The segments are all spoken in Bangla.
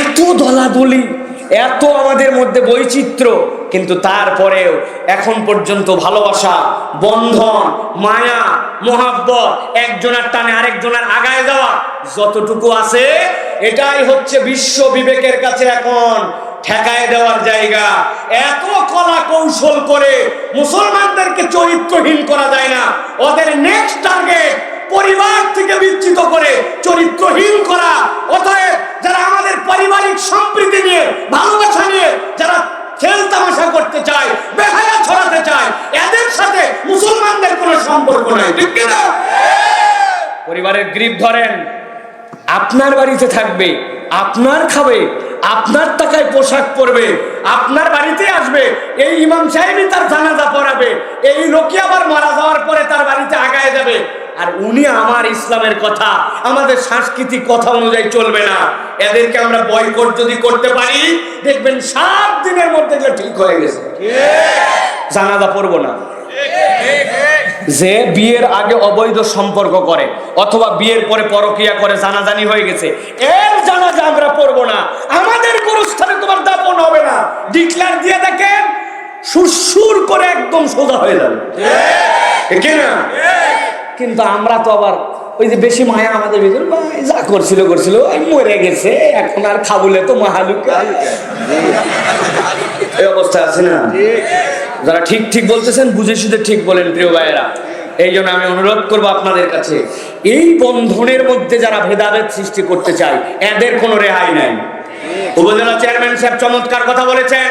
এত দলাদলি, এত আমাদের মধ্যে বৈচিত্র্য, কিন্তু তারপরেও এখন পর্যন্ত ভালোবাসা, বন্ধন, মায়া, মোহাব্বত, একজনের টানে আরেকজনের আগায় যাওয়া যতটুকু আছে, এটাই হচ্ছে বিশ্ব বিবেকের কাছে এখন ঠেকায় দেওয়ার জায়গা। এত কলা কৌশল করে মুসলমানদেরকে চরিত্রহীন করা যায় না। ওদের নেক্সট টার্গেট পরিবার থেকে বিচ্যুত করে চরিত্রহীন করা। অতএব যারা আমাদের পারিবারিক সম্প্রীতি নিয়ে, ভালোবাসা নিয়ে যারা খেল তামাশা করতে চায়, বেহায়া ছড়াতে চায়, এদের সাথে মুসলমানদের কোনো সম্পর্ক নাই, ঠিক কিনা? পরিবারের গ্রিপ ধরেন, আপনার বাড়িতে থাকবে, আপনার খাবে, আপনার টাকায় পোশাক পরবে, আপনার বাড়িতে আসবে, এই ইমাম সাহেবই তার জানাজা পড়াবে, এই লোকই আবার মারা যাওয়ার পরে তার বাড়িতে আগায় যাবে, আর উনি আমার ইসলামের কথা, আমাদের সাংস্কৃতিক কথা অনুযায়ী চলবে না। এদেরকে আমরা বয়কট যদি করতে পারি, দেখবেন 7 দিনের মধ্যে যে ঠিক হয়ে গেছে, জানাজা পড়বো না। যে বিয়ের আগে অবৈধ সম্পর্ক করে অথবা বিয়ের পরে পরকিয়া করে জানাজানি হয়ে গেছে, এর জানাজা আমরা পড়বো না। আমাদের গোরস্থানে তোমার দাফন হবে না, ডিক্লার দিয়ে দেখেন, সুরসুর করে একদম সোজা হয়ে যাবে, ঠিক না? কিন্তু আমরা তো আবার ওই যে বেশি মায়া আমাদের ভিতরে, যা করছিল মরে গেছে, এখন আর খাবুলে তো মাহালুকা, এই অবস্থা আছে না? যারা ঠিক ঠিক বলতেছেন বুঝে শুধু ঠিক বলেন প্রিয় ভাইয়েরা। এই জন্য আমি অনুরোধ করবো আপনাদের কাছে, এই বন্ধনের মধ্যে যারা ভেদাভেদ সৃষ্টি করতে চায়, এদের কোনো রেহাই নাই। উপজেলা চেয়ারম্যান সাহেব চমৎকার কথা বলেছেন,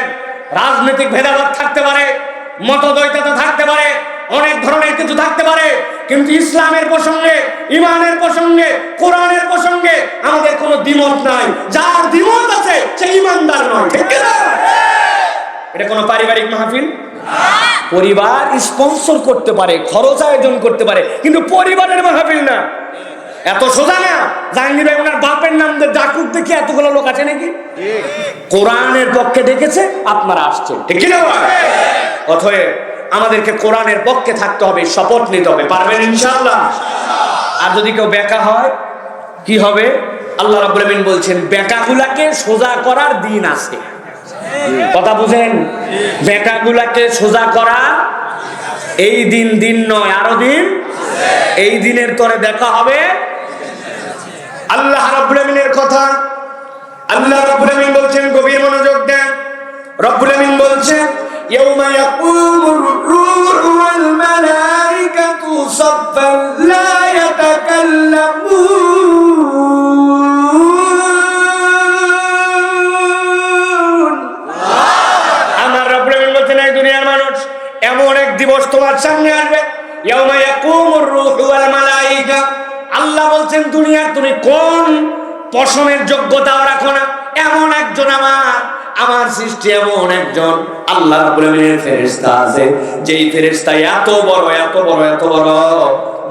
রাজনৈতিক ভেদাভেদ থাকতে পারে, মতদ্বৈততা থাকতে পারে, অনেক ধরনের কিছু থাকতে পারে, কিন্তু ইসলামের প্রসঙ্গে, ইমানের প্রসঙ্গে, কোরআনের প্রসঙ্গে আমাদের কোনো দ্বিমত নাই। যার দ্বিমত আছে সে ইমানদার নয়, ঠিক না? এটা কোনো পারিবারিক মাহফিল। পরিবার স্পন্সর করতে পারে, খরচ আয়োজন করতে পারে, কিন্তু পরিবারের মাহফিল না। এত সোজা না। জাহাঙ্গীর ভাই ওনার বাপের নাম ডাকুক দেখি এতগুলো লোক আছে নাকি? কোরআনের পক্ষে ডেকেছে, আপনারা আসছেন, ঠিক না? অতএব আমাদেরকে কোরআনের পক্ষে থাকতে হবে, শপথ নিতে হবে। পারবেন ইনশাআল্লাহ? আর যদি কেউ বেকা হয় কি হবে? আল্লাহ রাব্বুল আমিন বলছেন, বেকাগুলাকে সোজা করার দিন আছে। কথা বুঝেন? বেকাগুলাকে সোজা করা এই দিন, দিন নয়, আরো দিন। এই দিনের তরে দেখা হবে। আল্লাহ রাব্বুল আমিনের কথা, আল্লাহ রাব্বুল আমিন বলছেন, গভীর মনোযোগ দেন। রাব্বুল আমিন বলছেন, ইয়াউমা ইয়াকুমুর রূহু ওয়াল মালাইকাতু সাফফান লা ইয়াতাকাল্লামুন। আমার রাব্বুল আমিন বলছেন, এই দুনিয়ার মানুষ, এমন এক দিবস তোমার সামনে আসবে, ইয়াউমা ইয়াকুমুর রূহু ওয়াল মালাইকা। আল্লাহ বলছেন, দুনিয়ার তুমি কোন পশমের যোগ্যতাও রাখো না, এমন একজন আমার সৃষ্টি, এমন একজন আল্লাহ রাব্বুল আমিনের ফেরেশতা আছে, যেই ফেরেশতা এত বড়, এত বড়, এত বড়,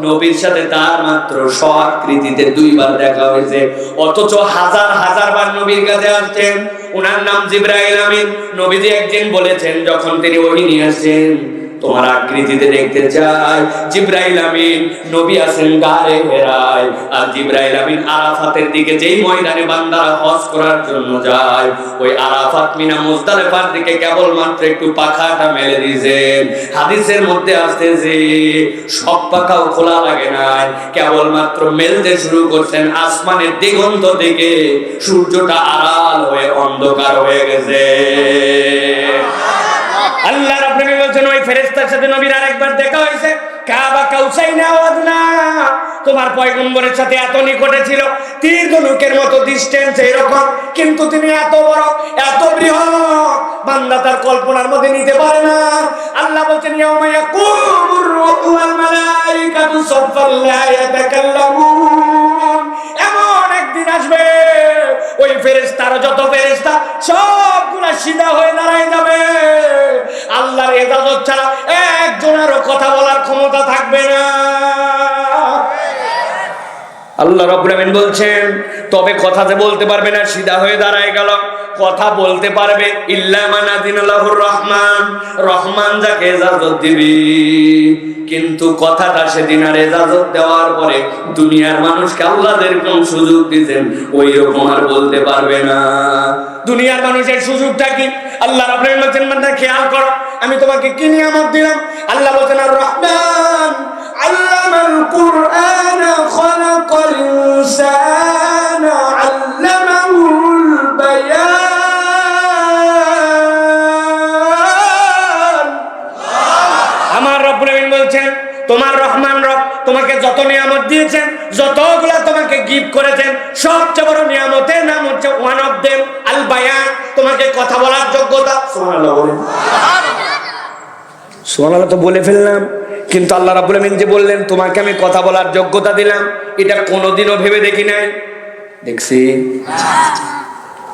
নবীর সাথে তার মাত্র স্ব-আকৃতিতে 2 বার দেখা হয়েছে, অথচ হাজার হাজার বার নবীর কাছে আসছেন। ওনার নাম জিবরাইল আমিন। নবীজি একদিন বলেছেন, যখন তিনি ওহী নিয়ে আসছেন, তোমার আকৃতিতে দেখতে চাই। জিবরাইল আমিন নবী আছেন গায়ে হেরায়, আর জিবরাইল আমিন আরাফাতের দিকে, যেই ময়দানে বান্দারা হজ করার জন্য যায়, ওই আরাফাত মিনা মুজদালিফার দিকে কেবল মাত্র একটু পাখাটা মেলে দিয়েছেন। হাদিসের মধ্যে আসছে যে সব পাখাও খোলা লাগে নাই, কেবল মাত্র মেলতে শুরু করছেন আসমানের দিগন্ত দিকে, সূর্যটা আড়াল হয়ে অন্ধকার হয়ে গেছে। আল্লাহ রাব্বুল আমিন বলেন, ওই ফেরেশতার সাথে নবীর আরেকবার দেখা হয়েছে, কাবা কাউসাইনা ওয়াদনা। তোমার পয়গম্বরের সাথে এত নিকটে ছিল, তীর ধনুকের মতো ডিসটেন্স এরকম, কিন্তু তিনি এত বড়, এত বৃহৎ, বান্দা তার কল্পনার মধ্যে নিতে পারে না। আল্লাহ বলেন, ইয়াউমা ইয়াকুমুর রূহু ওয়াল মালাইকাতু সাফফান লা ইয়াতাকাল্লামুন। এমন একদিন আসবে, ওই ফেরেশতারা, যত ফেরেশতা সবগুলা সিধা হয়ে দাঁড়ায় যাবে। আল্লাহর ইজাজত ছাড়া একজনেরও কথা বলার ক্ষমতা থাকবে না। আল্লাহ রাব্বুল আমিন বলছেন, তবে কথা যে বলতে পারবে না, সিধা হয়ে দাঁড়ায় গেল। কথা বলতে পারবে ইল্লা মান আযিনাল্লাহুর রহমান, রহমান যাকে ইজাজত দিবে। কিন্তু কথাটা সেদিন আর ইজাজত দেওয়ার পরে দুনিয়ার মানুষকে আল্লাহ যেরকম সুযোগ দিয়েছেন ওই রকম আর বলতে পারবে না। দুনিয়ার মানুষের সুযোগটা কি? আল্লাহ রাব্বুল আমিন বলেন, বান্দা খেয়াল করো, আমি তোমাকে কি নিয়ামত দিলাম। আল্লাহ বলেন, আর রহমান আল্লামাল কুরআন খালাকাল ইনসানা আল্লামাহুল বায়ান। আমার রব্বুল আমিন বলছেন, তোমার রহমান রব তোমাকে যত নিয়ামত দিয়েছেন, যতগুলা তোমাকে গিফট করেছেন, সবচেয়ে বড় নিয়ামতের নাম হচ্ছে ওয়ান অফ দেম আল বায়ান, তোমাকে কথা বলার যোগ্যতা। সুবহানাল্লাহ বলেন। সুবহানাল্লাহ তো বলে ফেললাম, কিন্তু আল্লাহ রাব্বুল আমিন যে বললেন তোমাকে আমি কথা বলার যোগ্যতা দিলাম, এটা কোনোদিনও ভেবে দেখি নাই। দেখছি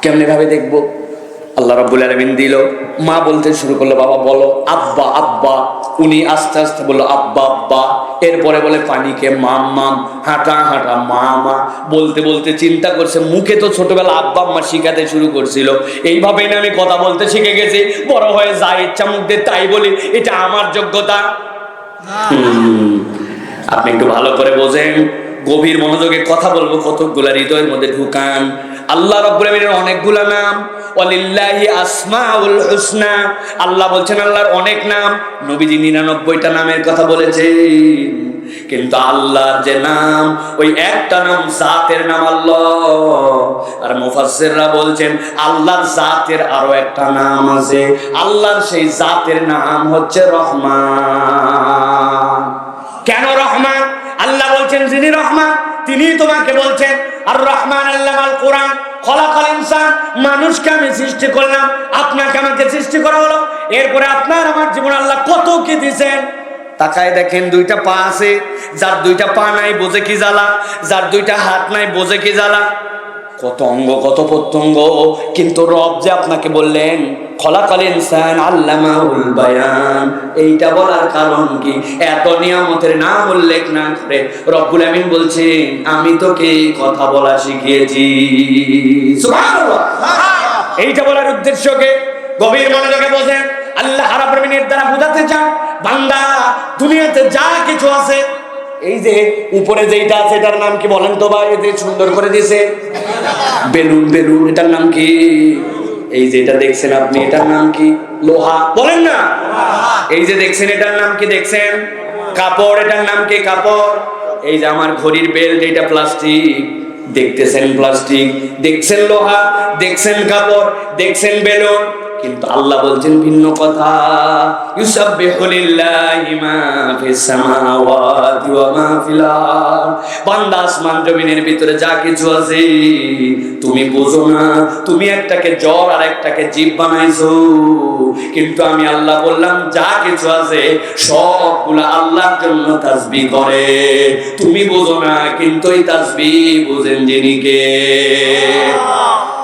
কেমনে ভাবে দেখবো? আল্লাহ রাব্বুল আলামিন দিল, মা বলতে শুরু করলো, বাবা বলো, আব্বা আব্বা। উনি আস্তে আস্তে বললো আব্বা আব্বা। এরপরে বলে পানিকে মাম মাম, হাঁটা হাঁটা মা মা। বলতে বলতে চিন্তা করছে, মুখে তো ছোটবেলা আব্বা আম্মা শিখাতে শুরু করছিল, এইভাবেই না আমি কথা বলতে শিখে গেছি, বড় হয়ে যা ইচ্ছা মুখ দিয়ে তাই বলি, এটা আমার যোগ্যতা। আপনি একটু ভালো করে বোঝেন, গভীর মনোযোগে কথা বলবো, কতগুলা হৃদয়ের মধ্যে ঢুকান। আল্লাহ রাব্বুল আমিনের অনেকগুলা নাম, ওয়ালিল্লাহি আসমাউল হুসনা। আল্লাহ বলছেন আল্লাহর অনেক নাম, নবীজি 99টা নামের কথা বলেছেন। কিন্তু আল্লাহর যে নাম, ওই একটা নাম জাতের নাম আল্লাহ। আর মুফাসসিররা বলছেন আল্লাহর জাতের আরো একটা নাম আছে, আল্লাহর সেই জাতের নাম হচ্ছে রহমান। কেন রহমান? আল্লাহ বলছেন যিনি রহমান তিনি তোমাকে বলছেন আর রহমান আল্লামাল কোরআন খলাকাল ইনসান, মানুষকে আমি সৃষ্টি করলাম, আপনাকে আমাকে সৃষ্টি করা হলো। এরপরে আপনার আমার জীবন আল্লাহ কত কি দিয়েছেন। তাকায় দেখেন, দুইটা পা আছে, যার দুইটা পা নাই বোঝে কি জ্বালা, যার দুইটা হাত নাই বোঝে কি জ্বালা। কত অঙ্গ কত প্রত্যঙ্গ, কিন্তু রব যে আপনাকে বললেন খলাকাল ইনসান আল্লামাহুল বায়ান, এইটা বলার কারণ কি? এত নিয়ামতের নাম উল্লেখ না করে রব্বুল আমিন বলছেন আমি তোকে কথা বলা শিখিয়েছি। সুবহানাল্লাহ। এইটা বলার উদ্দেশ্যকে গভীর মনোযোগে বোঝেন। আল্লাহ রাব্বুল আমিনের দ্বারা বোঝাতে চান, বান্দা দুনিয়াতে যা কিছু আছে, এই যে উপরে যেটা আছে এটার নাম কি বলেন তো ভাই? এতে সুন্দর করে দিয়েছে বেলুন, বেলুন এটার নাম কি? এই যে এটা দেখছেন আপনি এটার নাম কি? লোহা, বলেন না? এই যে দেখছেন এটার নাম কি? দেখছেন কাপড়, এটার নাম কি? কাপড়। এই যে আমার ঘড়ির বেল্ট, এটা প্লাস্টিক, দেখতেছেন প্লাস্টিক, দেখছেন লোহা, দেখছেন কাপড়, দেখছেন বেলুন। কিন্তু আল্লাহ বলছেন ভিন্ন কথা, ইউসাব্বিহু লিল্লাহি মা ফিস সামাওয়াতি ওয়া মা ফিল আরদ। বান্দা আসমান জমিনের ভিতরে যা কিছু আছে তুমি বুঝো না, তুমি একটাকে জ্বর আর একটাকে জীব বানাইছো, কিন্তু আমি আল্লাহ বললাম যা কিছু আছে সবগুলা আল্লাহর জন্য তাসবিহ করে। তুমি বুঝো না, কিন্তু এই তাসবিহ বুঝেন যিনি কে।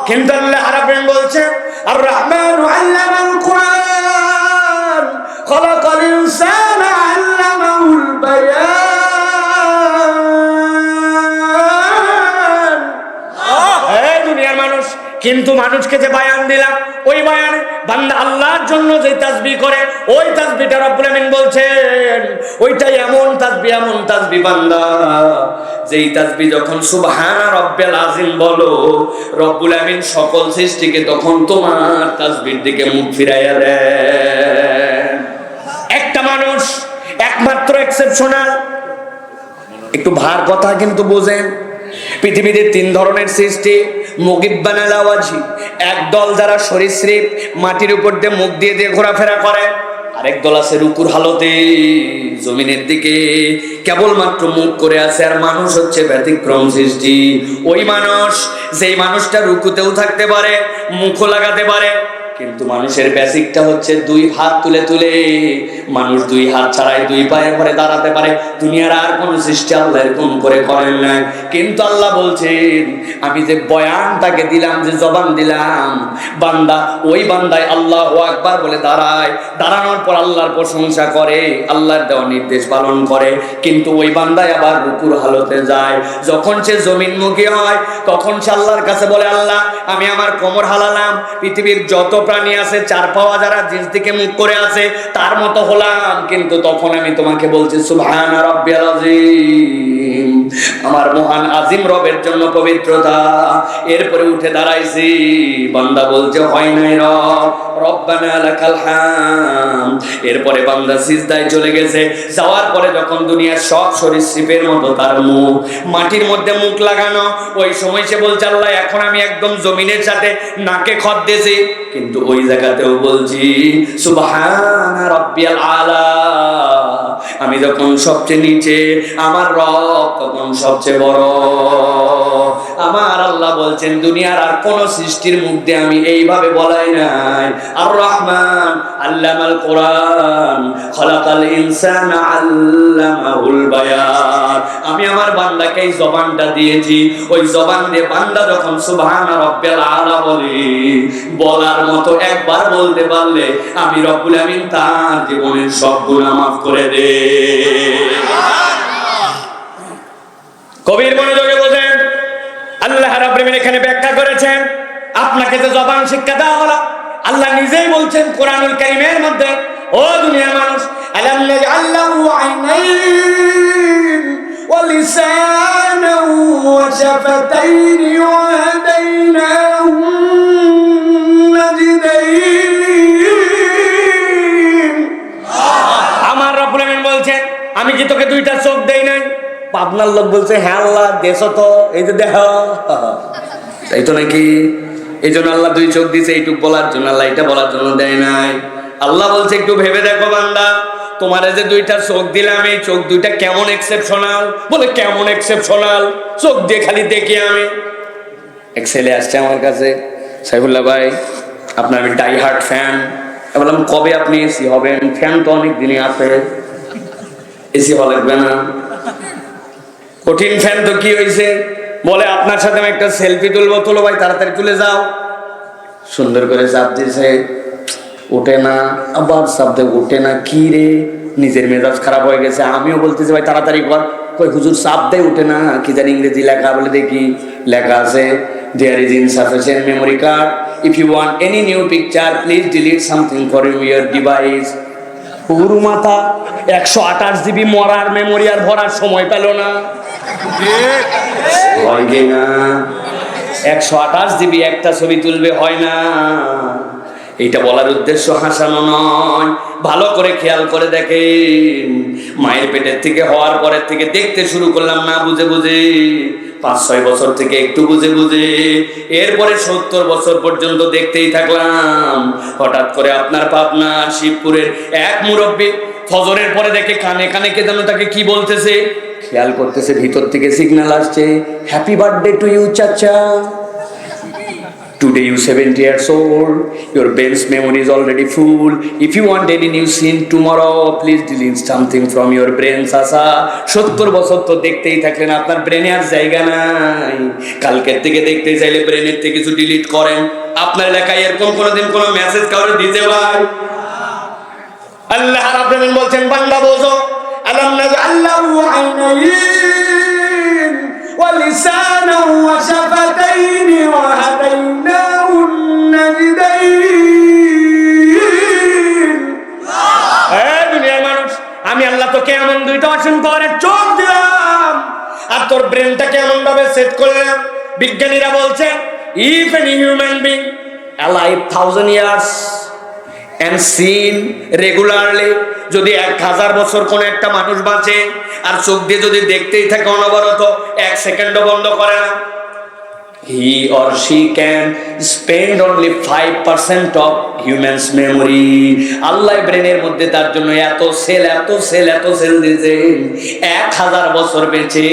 কিন্তু আল্লাহ রাব্বুল বলছেন আর রহমান আল্লামাল কুরআন খলাকাল ইনসানা আল্লামাহুল বায়ান। এই দুনিয়ার মানুষ, কিন্তু মানুষকে যে বায়ান দিলাম, ওই বায়ানে বান্দা আল্লাহর জন্য যে তাসবিহ করে, ওই তাসবিহটা রব্বুল আমিন বলছেন ওইটাই এমন তাসবিহ, এমন তাসবিহ বান্দা, যেই তাসবিহ যখন সুবহান রাব্বিল আযীম বলো, রব্বুল আমিন সকল সৃষ্টিকে তখন তোমার তাসবিহর দিকে মুখ ফিরাইয়া দেন। একটা মানুষ একমাত্র এক্সেপশনাল, একটু ভার কথা কিন্তু বোঝেন। পৃথিবীতে তিন ধরনের সৃষ্টি, মুগিব্বান আলা ওয়াজহি, একদল যারা সরীসৃপ, মাটির উপর দিয়ে মুখ দিয়ে দিয়ে ঘোরাফেরা করে। আরেক দল আছে রুকুর হালতে জমিনের দিকে কেবলমাত্র মুখ করে আছে। আর মানুষ হচ্ছে ব্যতিক্রম সৃষ্টি। ওই মানুষ, যেই মানুষটা রুকুতেও থাকতে পারে, মুখও লাগাতে পারে, কিন্তু মানুষের বেসিকটা হচ্ছে দুই হাত তুলে তুলে। মানুষ দুই হাত ছাড়াই দুই পায়ে পরে দাঁড়াতে পারে। দুনিয়ার আর কোন সৃষ্টি আল্লাহ এরকম করে করেন না। কিন্তু আল্লাহ বলছেন আমি যে বয়ানটাকে দিলাম, যে জবান দিলাম, বান্দা ওই বান্দায় আল্লাহু আকবার বলে দাঁড়ায়, দাঁড়ানোর পর আল্লাহর প্রশংসা করে, আল্লাহর দেওয়া নির্দেশ পালন করে। কিন্তু ওই বান্দায় আবার রুকুর হালতে যায়। যখন সে জমিনমুখী হয় তখন সে আল্লাহর কাছে বলে, আল্লাহ আমি আমার কোমর হালালাম, পৃথিবীর যত প্রাণী আছে চার পাওয়া যারা জিন্স দিকে মুখ করে আছে তার মতো হলাম, কিন্তু তখন আমি তোমাকে বলছি সুবহানা রাব্বিয়াল আযীম, আমার মহান আজিম রবের জন্য পবিত্রতা। এরপরে উঠে দাঁড়াইছি, বান্দা বলছে হয় নাই রব, রব্বানা লাকাল হামদ। এরপরে বান্দা সিজদায় চলে গেছে। যাওয়ার পরে যখন দুনিয়ার সব সরীসৃপের মতো তার মুখ মাটির মধ্যে মুখ লাগানো, ওই সময় সে বলছে আল্লাহ এখন আমি একদম জমিনের সাথে নাকে খত দিয়েছি। কিন্তু ওই জায়গাতেও বলছি সুবহানা রাব্বিয়াল আলা, আমি যখন সবচেয়ে নিচে আমার রব তখন সবচেয়ে বড়। আমার আল্লাহ বলছেন দুনিয়ার আর কোন সৃষ্টির মধ্যে আমি এইভাবে বলাই নাই। আর রহমান আল্লামাল কোরআন, খলাকাল ইনসানা আল্লামাহুল বায়ান। আমি আমার বান্দাকে এই জবানটা দিয়েছি, ওই জবান দিয়ে বান্দা যখন সুবহানা রাব্বিয়াল আলা বলে, বলার মতো একবার বলতে পারলে আমি রব্বুল আমিন তার জীবনের সব গুনাহ মাফ করে দে। কবির মনোযোগে বোঝেন, আল্লাহ রাব্বুল আমিন এখানে ব্যাখ্যা করেছেন আপনাকে যে জবান শিক্ষা দেওয়া হলো, আল্লাহ নিজেই বলছেন কোরআনুল কারীমের মধ্যে, ও দুনিয়ার মানুষ আলাম নাজআল লাহু আইনাইন ওয়া লিসানান ওয়া শাফাতাইন ওয়া হাদাইনাহু নাজদাইন। আমার রব্বুল আমিন বলছেন আমি কি তোকে দুইটা চোখ দেই নাই? পাবনার লোক বলছে হ্যাঁ আল্লাহ দেশ তো, এই যে দেহ, তাই তো নাকি? এই জন্য আল্লাহ দুই চোখ দিয়েছে এইটুক বলার জন্য, আল্লাহ এটা বলার জন্য দেয় নাই। আল্লাহ বলছে একটু ভেবে দেখো বান্দা, তোমারে যে দুইটা চোখ দিলাম এই চোখ দুইটা কেমন এক্সেপশনাল। বলে কেমন এক্সেপশনাল? চোখ দিয়ে খালি দেখি আমি। এক ছেলে আসছে আমার কাছে, সাইফুল্লাহ ভাই আপনার আমি ডাই হার্ট ফ্যান। বললাম কবে আপনি এসি হবেন? ফ্যান তো অনেক দিনই আছে, এসি হওয়া লাগবে না। কঠিন ফ্যান তো কি হয়েছে? বলে আপনার সাথে আমি একটা সেলফি তুলবো। তুলো ভাই, তাড়াতাড়ি তুলে যাও। সুন্দর করে চাপ দিয়েছে, ওঠে না, আবার চাপ দিয়ে ওঠে না। কি রে, নিজের মেজাজ খারাপ হয়ে গেছে। আমিও বলতেছি ভাই তাড়াতাড়ি কর। কই হুজুর চাপ দেয় ওঠে না। কি জানি ইংরেজি লেখা, বলে দেখি। লেখা আছে there is insufficient memory card, if you want any new picture please delete something from your device। পুরো মাথা 128 জিবি মরার মেমোরি আর ভরার সময় পেল না। হয় না 128 জিবি একটা ছবি তুলবে, হয় না। এইটা বলার উদ্দেশ্য হাসানো নয়, ভালো করে খেয়াল করে দেখেন। মায়ের পেটের থেকে হওয়ার পরের থেকে দেখতে শুরু করলাম না বুঝে বুঝে, 5-6 বছর থেকে একটু বুঝে বুঝে, এরপরে 70 বছর পর্যন্ত দেখতেই থাকলাম। হঠাৎ করে আপনার পাবনা শিবপুরের এক মুরব্বী ফজরের পরে দেখে কানে কানে কে যেন তাকে কি বলতেছে, খেয়াল করতেছে, ভিতর থেকে সিগন্যাল আসছে, হ্যাপি বার্থডে টু ইউ চাচা, today you 70 years old, your brain's memory is already full, if you want any new scene tomorrow please delete something from your brain চাচা। 70 বছর তো দেখতেই থাকলেন, আপনার ব্রেনে আর জায়গা নাই। কালকের থেকে দেখতে চাইলে ব্রেনের থেকে কিছু ডিলিট করেন। আপনার এলাকায় এরকম কোনোদিন কোনো মেসেজ কাউরে দিতে ভাই? আল্লাহ রাব্বুল আমিন বলছেন বান্দা বোঝো, আলাম নাজআল লাহু আইনাইন ওয়া লিসানান ওয়া শাফাতাইন ওয়া হাদাইনাহু নাজদাইন। দুনিয়ার মানুষ, আমি আল্লাহ তোকে এমন দুইটা অসংখ্য করে চোখ দিলাম আর তোর ব্রেনটাকে এমন ভাবে সেট করলাম। বিজ্ঞানীরা বলছেন if any human being alive 1000 years and seen regularly, যদি 1000 বছর কোন একটা মানুষ বাঁচে আর চোখ দিয়ে যদি দেখতেই থাকে অনবরত, 1 সেকেন্ডও বন্ধ করে না, he or she can spend only 5% of humans memory। আল্লাহ ব্রেনের মধ্যে তার জন্য এত সেল দিয়েছেন, 1000 বছর বেঁচে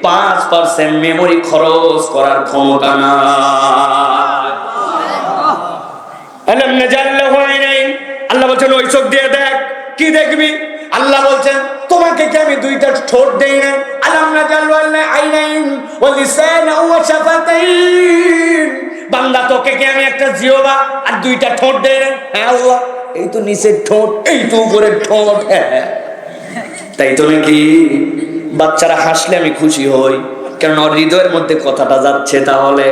5% মেমোরি খরচ করার ক্ষমতা নাই। দুইটা ঠোঁট দেই না? আলাম নাজাল আইনাইন ওয়া লিসানান ওয়া শাফাতাইন, বান্দা তোকে কি আমি একটা জিহ্বা আর দুইটা ঠোঁট দেই না? হ্যাঁ আল্লাহ, এই তো নিচের ঠোঁট, এই তো উপরের ঠোঁট। হ্যাঁ, তাই তো নাকি? বাচ্চারা হাসলে আমি খুশি হই, কারণ ওর হৃদয়ের মধ্যে কথাটা যাচ্ছে। তাহলে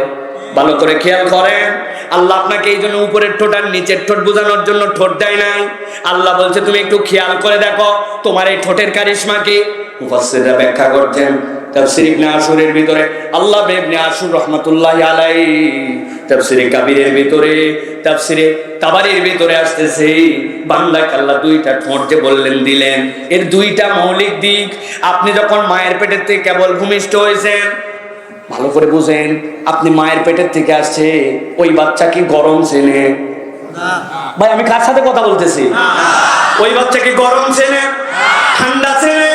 ভালো করে খেয়াল করেন, আল্লাহ আপনাকে এই জন্য উপরের ঠোঁট আর নিচের ঠোঁট বোঝানোর জন্য ঠোঁট দেয় নাই। আল্লাহ বলছে তুমি একটু খেয়াল করে দেখো তোমার এই ঠোঁটের কারিশমা কি। মুফাসসিররা ব্যাখ্যা করছেন তাফসীর ইবনে আশুরের ভিতরে, আল্লাহ ইবনে আশুর রাহমাতুল্লাহি আলাইহি তাফসীরে কাবীরের ভিতরে, তাফসীরে তাবারির ভিতরে আসতেছে বান্দাকে আল্লাহ দুইটা ঠোঁট যে বললেন দিলেন, এর দুইটা মৌলিক দিক। আপনি যখন মায়ের পেটের থেকে কেবল ভূমিষ্ঠ হয়েছেন, ভালো করে বুঝেন, আপনি মায়ের পেটের থেকে আসছে, ওই বাচ্চা কি গরম চেনে? ভাই আমি কার সাথে কথা বলতেছি? ওই বাচ্চা কি গরম চেনে, ঠান্ডা চেনে,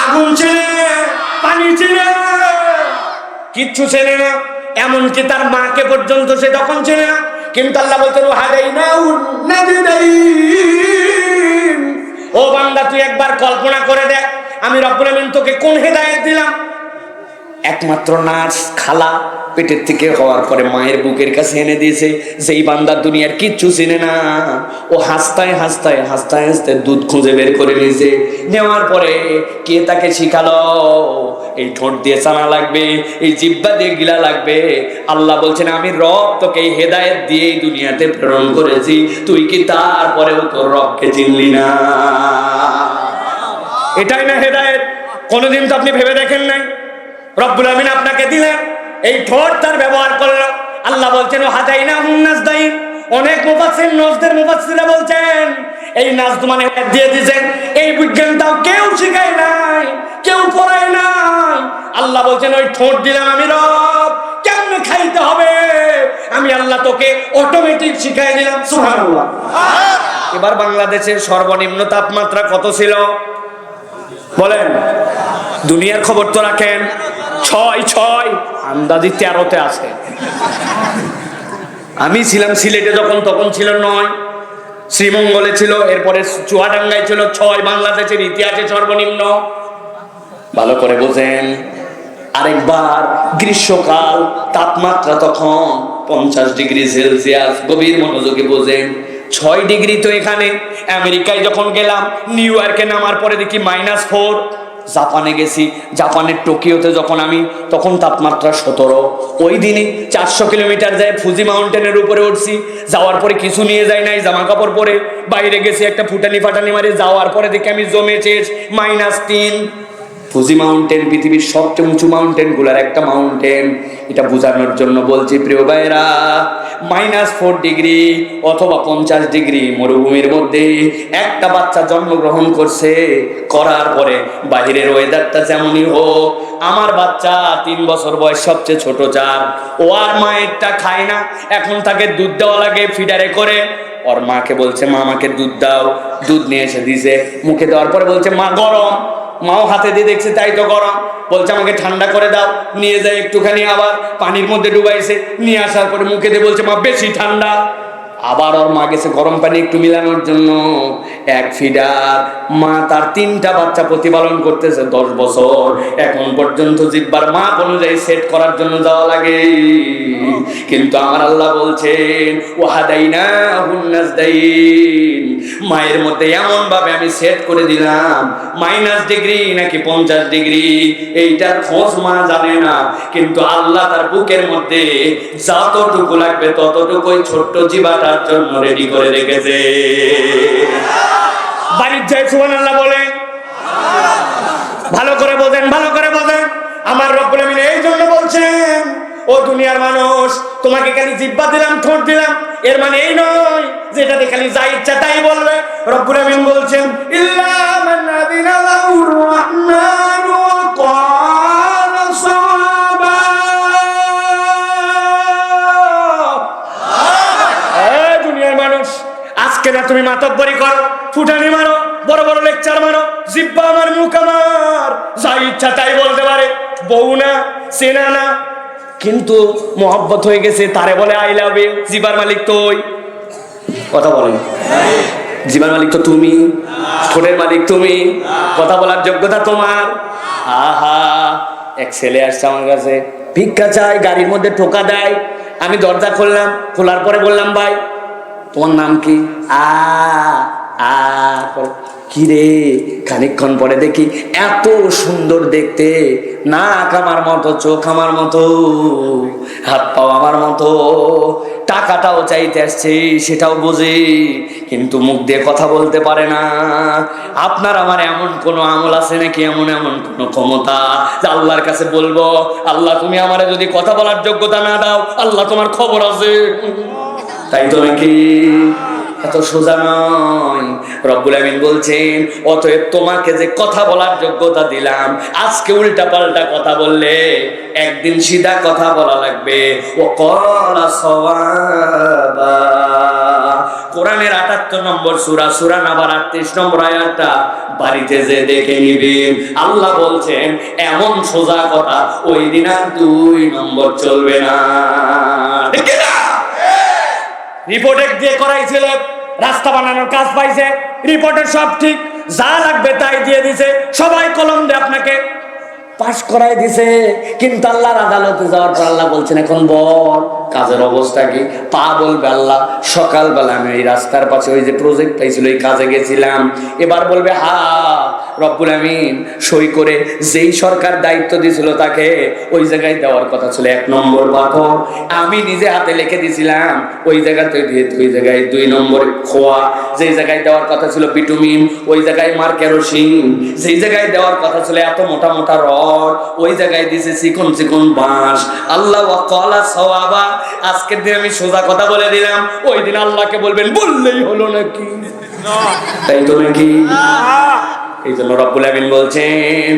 আগুন চেনে, পানি চেনে? কিচ্ছু চেনে না, এমনকি তার মাকে পর্যন্ত সে তখন চেনে না। কিন্তু আল্লাহ বলতেন ও বান্দা তুই একবার কল্পনা করে দেখ, আমি রব্বুল আমিন তোকে কোন হেদায়েত দিলাম। একমাত্র নার্স খালা পেটের থেকে হওয়ার পরে মায়ের বুকের কাছে এনে দিয়েছে, যেই বান্দা দুনিয়ার কিচ্ছু চিনে না, ও হাসতায় হাসতায় হাসতায় হাসতায় দুধ খুঁজে বের করে নিয়েছে। নেওয়ার পরে কে তাকে শিখালো এই ঠোঁট দিয়ে চানা লাগবে, এই জিহ্বা দিয়ে গিলা লাগবে? আল্লাহ বলছেন আমি রব তোকে এই হেদায়েত দিয়ে এই দুনিয়াতে প্রেরণ করেছি, তুই কি তারপরেও তোর রবকে চিনলি না? এটাই না হেদায়েত? কোনোদিন তো আপনি ভেবে দেখেন নাই? রব্বুল আমিন আপনাকে দিলেন, এই ঠোঁট তার ব্যবহার করলো। আল্লাহ বলছেন হাদাইনাহুন নাজদাইন। অনেক মুফাসসির নজদের মুফাসসিররা বলছেন এই নাজদ মানে দিয়ে দিয়েছেন, এই বিজ্ঞানটাও কেউ শিখায় নাই, কেউ পড়ায় নাই। আল্লাহ বলছেন ওই ঠোঁট দিলাম আমি রব, কেমনে খাইতে হবে আমি আল্লাহ তোকে অটোমেটিক শিখাই দিলাম। সুবহানাল্লাহ। এবার বাংলাদেশের সর্বনিম্ন তাপমাত্রা কত ছিল বলেন? দুনিয়ার খবর তো রাখেন, 6 আন্দাজি 13-তে আছে। আমি ছিলাম সিলেটে যখন, তখন ছিল 9, শ্রীমঙ্গলে ছিল, এরপরে চুয়াডাঙ্গায় ছিল 6। বাংলাদেশের ইতিহাসে সর্বনিম্ন। ভালো করে বোঝেন। আরেকবার গ্রীষ্মকাল, তাপমাত্রা তখন 50 ডিগ্রি সেলসিয়াস। গভীর মনোযোগে বোঝেন, 6 ডিগ্রি তো এখানে। আমেরিকায় যখন গেলাম, নিউ ইয়র্কে নামার পরে দেখি -4। জাপানে গেছি, জাপানের টোকিওতে যখন আমি, তখন তাপমাত্রা 17। ওই দিনই 400 কিলোমিটার যায় ফুজি মাউন্টেনের উপরে উঠছি। যাওয়ার পরে কিছু নিয়ে যাই নাই, জামা কাপড় পরে বাইরে গেছি, একটা ফুটানি ফাটানি মারি। যাওয়ার পরে দেখি আমি জমেছে -3। ফুজি মাউন্টেন পৃথিবীর সবচেয়ে উঁচু মাউন্টেন গুলার একটা মাউন্টেন। এটা বোঝানোর জন্য বলছি প্রিয় ভাইরা, -4 ডিগ্রি অথবা 50 ডিগ্রি মরুভূমির মধ্যে একটা বাচ্চা জন্মগ্রহণ করছে, করার পরে বাহিরের ওয়েদারটা যেমনই হোক, আমার বাচ্চা 3 বছর বয়স, সবচেয়ে ছোট 4, ও আর মায়েরটা খায় না। এখন তাকে দুধ দেওয়া লাগে ফিডারে করে। ওর মাকে বলছে মা আমাকে দুধ দাও, দুধ নিয়ে এসে দিছে, মুখে দেওয়ার পরে বলছে মা গরম। মাও হাতে দিয়ে দেখছে তাই তো গরম, বলছে আমাকে ঠান্ডা করে দাও। নিয়ে যায় একটুখানি, আবার পানির মধ্যে ডুবাইছে, নিয়ে আসার পরে মুখে দিয়ে বলছে মা বেশি ঠান্ডা। আবার ওর মা গেছে গরম পানি একটু মিলানোর জন্য। এক ফিডার মা তার 3টা বাচ্চা প্রতিপালন করতেছে 10 বছর। এখন পর্যন্ত জিব্বার মাপ অনুযায়ী সেট করার জন্য যাওয়া লাগে। কিন্তু আমার আল্লাহ বলছেন ওয়াহাদাইনাহুন নাজদাইন, মায়ের মধ্যে এমন ভাবে আমি সেট করে দিলাম, -, ডিগ্রি নাকি 50 ডিগ্রি এইটার খোঁজ মা জানে না। কিন্তু আল্লাহ তার বুকের মধ্যে যতটুকু লাগবে ততটুকুই ছোট্ট জীবাটার জন্য রেডি করে রেখেছে। বাড়ির জয় সুবহানাল্লাহ বলেন। ভালো করে বোঝেন, ভালো করে বোঝেন। আমার রব্বুল আমিন এই জন্য বলছেন ও দুনিয়ার মানুষ, তোমাকে খালি জিহ্বা দিলাম, ঠোঁট দিলাম, এর মানে এই নয় যেটাতে খালি যা ইচ্ছা তাই বলবে। রব্বুল আমিন বলছেন ইল্লা মান আযিনা লাহুর রাহমান ওয়া ক্বালা সাওয়াবা। এই দুনিয়ার মানুষ, আজকে না তুমি মাতব্বরি করো, ফুটানি মারো, বড় বড় লেকচার মারো, জিহ্বা আমার, মুখ আমার, যা ইচ্ছা তাই বলতে পারে। বউ না, সেনা না, কিন্তু মোহাব্বত হয়ে গেছে, তারে বলে আই লাভ ইউ। জিবার মালিক তো ওই। কথা বলেন, জীবন মালিক তো তুমি, ঠোঁটের মালিক তুমি, কথা বলার যোগ্যতা তোমার। আহা, এক ছেলে আসছে আমার কাছে, ভিক্ষা চাই, গাড়ির মধ্যে টোকা দেয়। আমি দরজা খুললাম, খোলার পরে বললাম, ভাই তোমার নাম কি? আ আ কি রে? খানিকক্ষণ পরে দেখি এত সুন্দর দেখতে, নাক আমার মতো, চোখ আমার মতো, হাত পাও আমার মতো, টাকাটাও চাইতে আসছে সেটাও বোঝে, কিন্তু মুখ দিয়ে কথা বলতে পারে না। আপনার আমার এমন কোন আমল আছে নাকি, এমন এমন কোন ক্ষমতা যে আল্লাহর কাছে বলবো, আল্লাহ তুমি আমারে যদি কথা বলার যোগ্যতা না দাও, আল্লাহ তোমার খবর আছে? তাই তো নাকি? এত সোজা নয়। রব্বুল আমিন বলছেন, অতএব তোমাকে যে কথা বলার যোগ্যতা দিলাম, আজকে উল্টা পাল্টা কথা বললে একদিন সিধা কথা বলা লাগবে। ও ক্বালা সাওয়াবা। কোরআনের ৭৮ নম্বর সূরা, সূরা নাবার ৩৮ নম্বর আয়াতটা বাড়িতে যে দেখে নিবেন। আল্লাহ বলছেন, এমন সোজা কথা ওই দিন আর ২ নম্বর চলবে না। ঠিক না? রিপোর্টে দিয়ে করাইছিল, রাস্তা বানানোর কাজ পাইছে, রিপোর্টে সব ঠিক, যা লাগবে তাই দিয়ে দিছে, সবাই কলম দিয়ে আপনাকে পাস করাই দিছে। কিন্তু আল্লাহর আদালতে যাওয়ার পর আল্লাহ বলছেন, এখন বল কাজের অবস্থা কি? পা বলবে, আল্লাহ সকালবেলা আমি এই রাস্তার পাশে ওই যে প্রজেক্ট পাইছিল এই কাজে গেছিলাম। এবার বলবে, হা। রব্বুল আমিন সই করে যেই সরকার দায়িত্ব দিয়েছিল তাকে ওই জায়গায় দেওয়ার কথা ছিল ১ নম্বর পাথর, আমি নিজে হাতে লিখে দিয়েছিলাম ওই জায়গাতে দিয়ে, ওই জায়গায় ২ নম্বর খোয়া, যেই জায়গায় দেওয়ার কথা ছিল বিটুমিন ওই জায়গায় মার কেরোসিন, যেই জায়গায় দেওয়ার কথা ছিল এত মোটা মোটা রড ওই জায়গায় দিয়েছে চিকন চিকন বাঁশ। আল্লাহ ওয়া ক্বালা সাওয়াবা। আজকের দিন আমি সোজা কথা বলে দিলাম, ওই দিন আল্লাহকে বলবেন, বললেই হলো নাকি? তাই তো নাকি? এই জন্য রব্বুল আমিন বলছেন,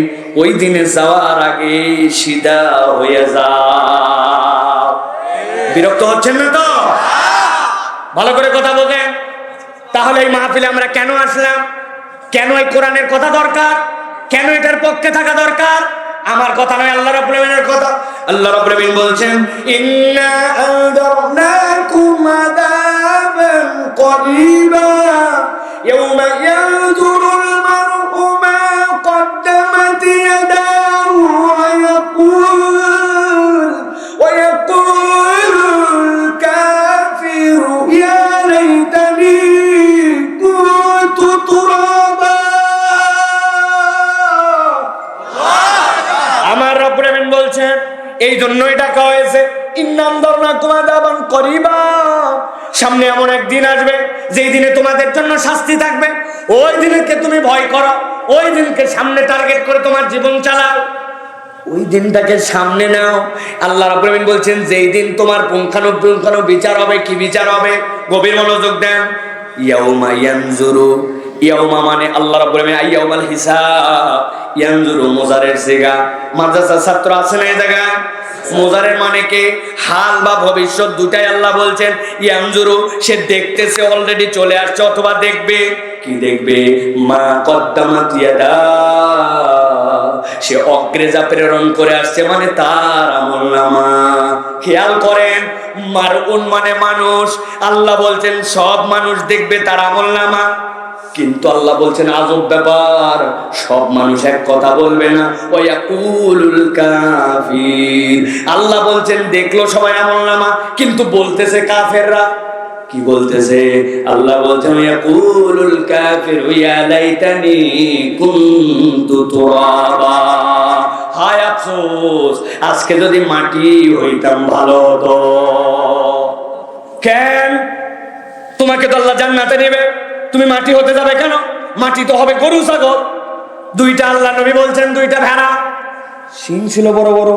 ওই দিনে যাওয়ার আগে সিধা হয়ে যাও। বিরক্ত হচ্ছেন না তো? ভালো করে কথা বলেন। তাহলে এই মাহফিলে আমরা কেন আসলাম? কেন এই কোরআনের কথা দরকার? কেন এটার পক্ষে থাকা দরকার? আমার কথা নয়, আল্লাহ রাব্বুল আমিনের কথা। আল্লাহ রাব্বুল আমিন বলছেন, ইন্না আনযারনাকুম আযাবান করিবা ইয়াওমা ইয়ানজুরুল মার'ু মা কদ্দামাত ইয়াদাহু ওয়া ইয়াকুলুল কাফিরু ইয়া লাইতানি কুনতু তুরাবা। আমার রব্বুল আমিন বলছেন, এই জন্যই ডাকা হয়েছে, ইন্নাম দারনাকুম আযাবান করিবা। সামনে এমন একদিন আসবে যেই দিনে তোমাদের জন্য শাস্তি থাকবে। ওই দিনকে তুমি ভয় করো, ওই দিনকে সামনে টার্গেট করে তোমার জীবন চালাও, ওই দিনটাকে সামনে নাও। আল্লাহ রাব্বুল আমিন বলছেন, যেই দিন তোমার পুঙ্খানুপুঙ্খানু বিচার হবে। কি বিচার হবে? গভীর মনোযোগ দেন। ইয়াউমা ইয়ানজুরু, ইয়াউমা মানে আল্লাহ রাব্বুল আমিন ইয়াউমাল হিসাব, ইয়ানজুরু মুজারের সিগা। মাদ্রাসার ছাত্র আছে না এই জায়গায়? মুজারের মানে কি? হাল বা ভবিষ্যৎ দুটাই আল্লাহ বলছেন। ইয়ানজুরু সে দেখতেছে, অলরেডি চলে আসছে, অথবা দেখবে। কি দেখবে? মা কদ্দামাত ইয়াদা, সে অগ্রে যা প্রেরণ করে আসছে, মানে তার আমলনামা। খেয়াল করেন, মারউন মানে মানুষ। আল্লাহ বলছেন সব মানুষ দেখবে তার আমলনামা, কিন্তু আল্লাহ বলছেন আজব ব্যাপার, সব মানুষ এক কথা বলবে না। ওয়াকুলুল কাফির, আল্লাহ বলছেন দেখলো সবাই আমলনামা, কিন্তু বলতেছে কাফেররা। কি বলতেছে? আল্লাহ বলছেন ওয়াকুলুল কাফির ইয়া লাইতানি কুনতু তুরাবা। হায় আফসোস, আজকে যদি মাটি হইতাম ভালো হতো। কেন? তোমাকে তো আল্লাহ জান্নাতে নেবে, তুমি মাটি হতে যাবে কেন? মাটি তো হবে গরু ছাগল। 2টা আল্লাহ নবী বলছেন, 2টা ভেড়া, শিং ছিল বড় বড়,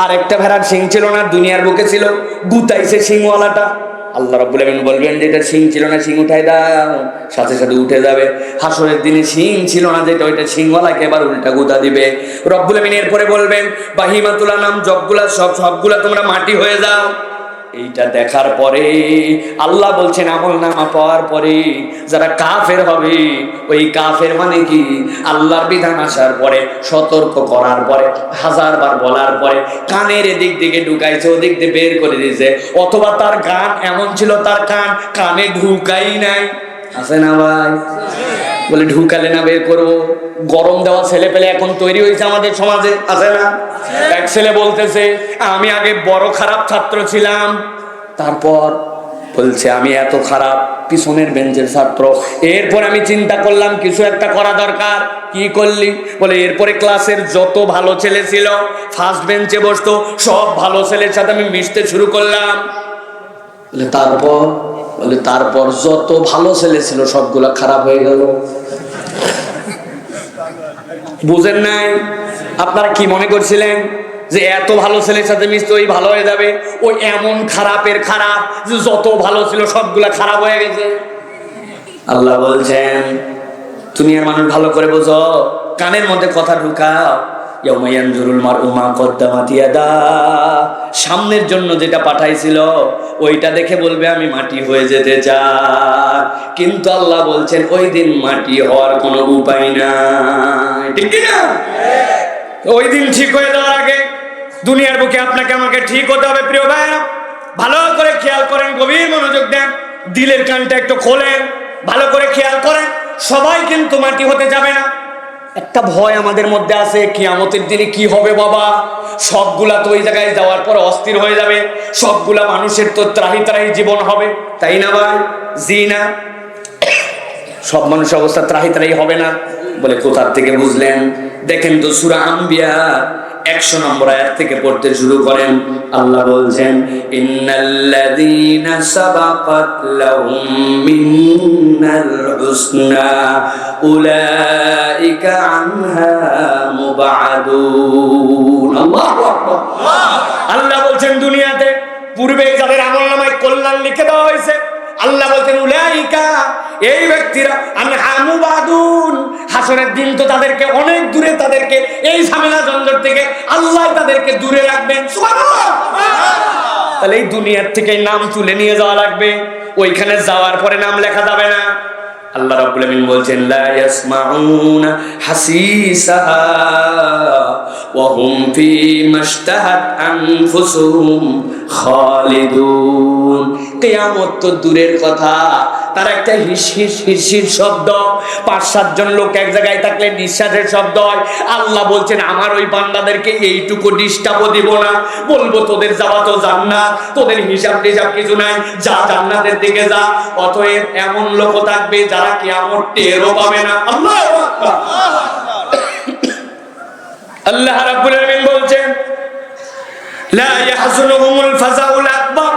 আর একটা ভেড়ার শিং ছিল না, দুনিয়ার বুকে ছিল, গুতাইছে শিংওয়ালাটা। আল্লাহ রাব্বুল আমিন বলবেন, যেটা শিং ছিল না শিং উঠাই দাও, সাথে সাথে উঠে যাবে। হাসরের দিনে শিং ছিল না যেটা, ওইটা শিংওয়ালাকে এবার উল্টা গুতা দিবে। রব্বুল আমিন এরপরে বলবেন, বাহিমাতুল আনাম সবগুলা সবগুলা তোমরা মাটি হয়ে যাও। এইটা দেখার পরে আল্লাহ বলছেন আমলনামা পাওয়ার পরে যারা কাফের হবে, ওই কাফের মানে কি? আল্লাহর বিধান আসার পরে, সতর্ক করার পরে, 1000 বার বলার পরে কানের এদিক দিকে ঢুকাইছে, ওদিক দিয়ে বের করে দিয়েছে, অথবা তার কান এমন ছিল তার কানে ঢুকাই নাই। আছে না ভাই? বলে ঢুকালে না বের করবো। গরম দেওয়া ছেলে পেলে এখন তৈরি হয়েছে আমাদের সমাজে, আছে না? এক ছেলে বলতেছে আমি আগে বড় খারাপ ছাত্র ছিলাম, তারপর বলছে আমি এত খারাপ পিছনের বেঞ্চের ছাত্র, এরপর আমি চিন্তা করলাম কিছু একটা করা দরকার। কি করলি? বলে এরপরে ক্লাসের যত ভালো ছেলে ছিল ফার্স্ট বেঞ্চে বসতো, সব ভালো ছেলের সাথে আমি মিশতে শুরু করলাম। বলে তারপর? বলে তারপর যত ভালো ছেলে ছিল সবগুলা খারাপ হয়ে গেল। বুঝেন নাই? আপনারা কি মনে করছিলেন যে এত ভালো ছেলের সাথে মিশতে ওই ভালো হয়ে যাবে? ওই এমন খারাপের খারাপ যে যত ভালো ছিল সবগুলা খারাপ হয়ে গেছে। আল্লাহ বলছেন দুনিয়ার মানুষ ভালো করে বোঝো, কানের মধ্যে কথা ঢুকাও। সামনের জন্য যেটা পাঠাইছিল ওইটা দেখে বলবে আমি মাটি হয়ে যেতে চাই, কিন্তু আল্লাহ বলছেন ওই দিন মাটি হওয়ার কোনো উপায় নাই, ঠিক না? ওই দিন ঠিক হয়ে যাওয়ার আগে দুনিয়ার বুকে আপনাকে আমাকে ঠিক হতে হবে। প্রিয় ভাইরা, ভালো করে খেয়াল করেন, গভীর মনোযোগ দেন, দিলের কানটা একটু খোলেন, ভালো করে খেয়াল করেন। সবাই কিন্তু মাটি হতে যাবে না। একটা ভয় আমাদের মধ্যে আছে, কিয়ামতের দিনে কি হবে বাবা? সবগুলা তো ওই জায়গায় যাওয়ার পর অস্থির হয়ে যাবে, সবগুলা মানুষের তো ত্রাহি ত্রাহি জীবন হবে, তাই না ভাই? জি না? সব মানুষের অবস্থা ত্রাহি ত্রাহি হবে না। বলে কোথার থেকে বুঝলেন? দেখেন তো সূরা আম্বিয়া 100 নম্বর আয়াত থেকে পড়তে শুরু করেন। আল্লাহ বলছেন ইন্নাল্লাযীনা সাবাকাত লাহুম মিনাল হুসনা উলাইকা আনহা মুবআদুন। আল্লাহু আকবার। আল্লাহ বলছেন দুনিয়াতে পূর্বে যাদের আমলনামায় কল্যাণ লিখে দেওয়া হয়েছে, আল্লাহ বলছেন উলাইকা, এই ব্যক্তিরা আনহা মুবআদুন, হাসরের দিন তো তাদেরকে অনেক দূরে, তাদেরকে এই ঝামেলা ঝঞ্ঝট থেকে আল্লাহ তাদেরকে দূরে রাখবেন। সুবহানাল্লাহ। তাহলে এই দুনিয়ার থেকে নাম তুলে নিয়ে যাওয়া লাগবে, ওইখানে যাওয়ার পরে নাম লেখা যাবে না। আল্লাহ রাব্বুল আমিন বলছেন লা ইয়াসমাউনা হাসিসাহা ওয়া হুম ফি মাশতাহাত আনফুসুহুম খালিদুন। কিয়ামত তো দূরের কথা, তার একটা হিসির শব্দ, 5-7 জন লোক এক জায়গায় থাকলে নিঃশ্বাসের শব্দ হয়। আল্লাহ বলছেন আমার ওই বান্দাদেরকে এইটুকু ডিস্টার্বও দিব না, বলবো তোদের যাওয়া তো জান্নাত, তোদের হিসাব টিসাব কিছু নাই, যা জান্নাতের দিকে যা। অতএব এমন লোক থাকবে যারা কিয়ামত টেরও পাবে না। আল্লাহু আকবার। আল্লাহ রাব্বুল আলামিন বলছেন লা ইয়াহজুনুহুমুল ফাজাউল আকবার,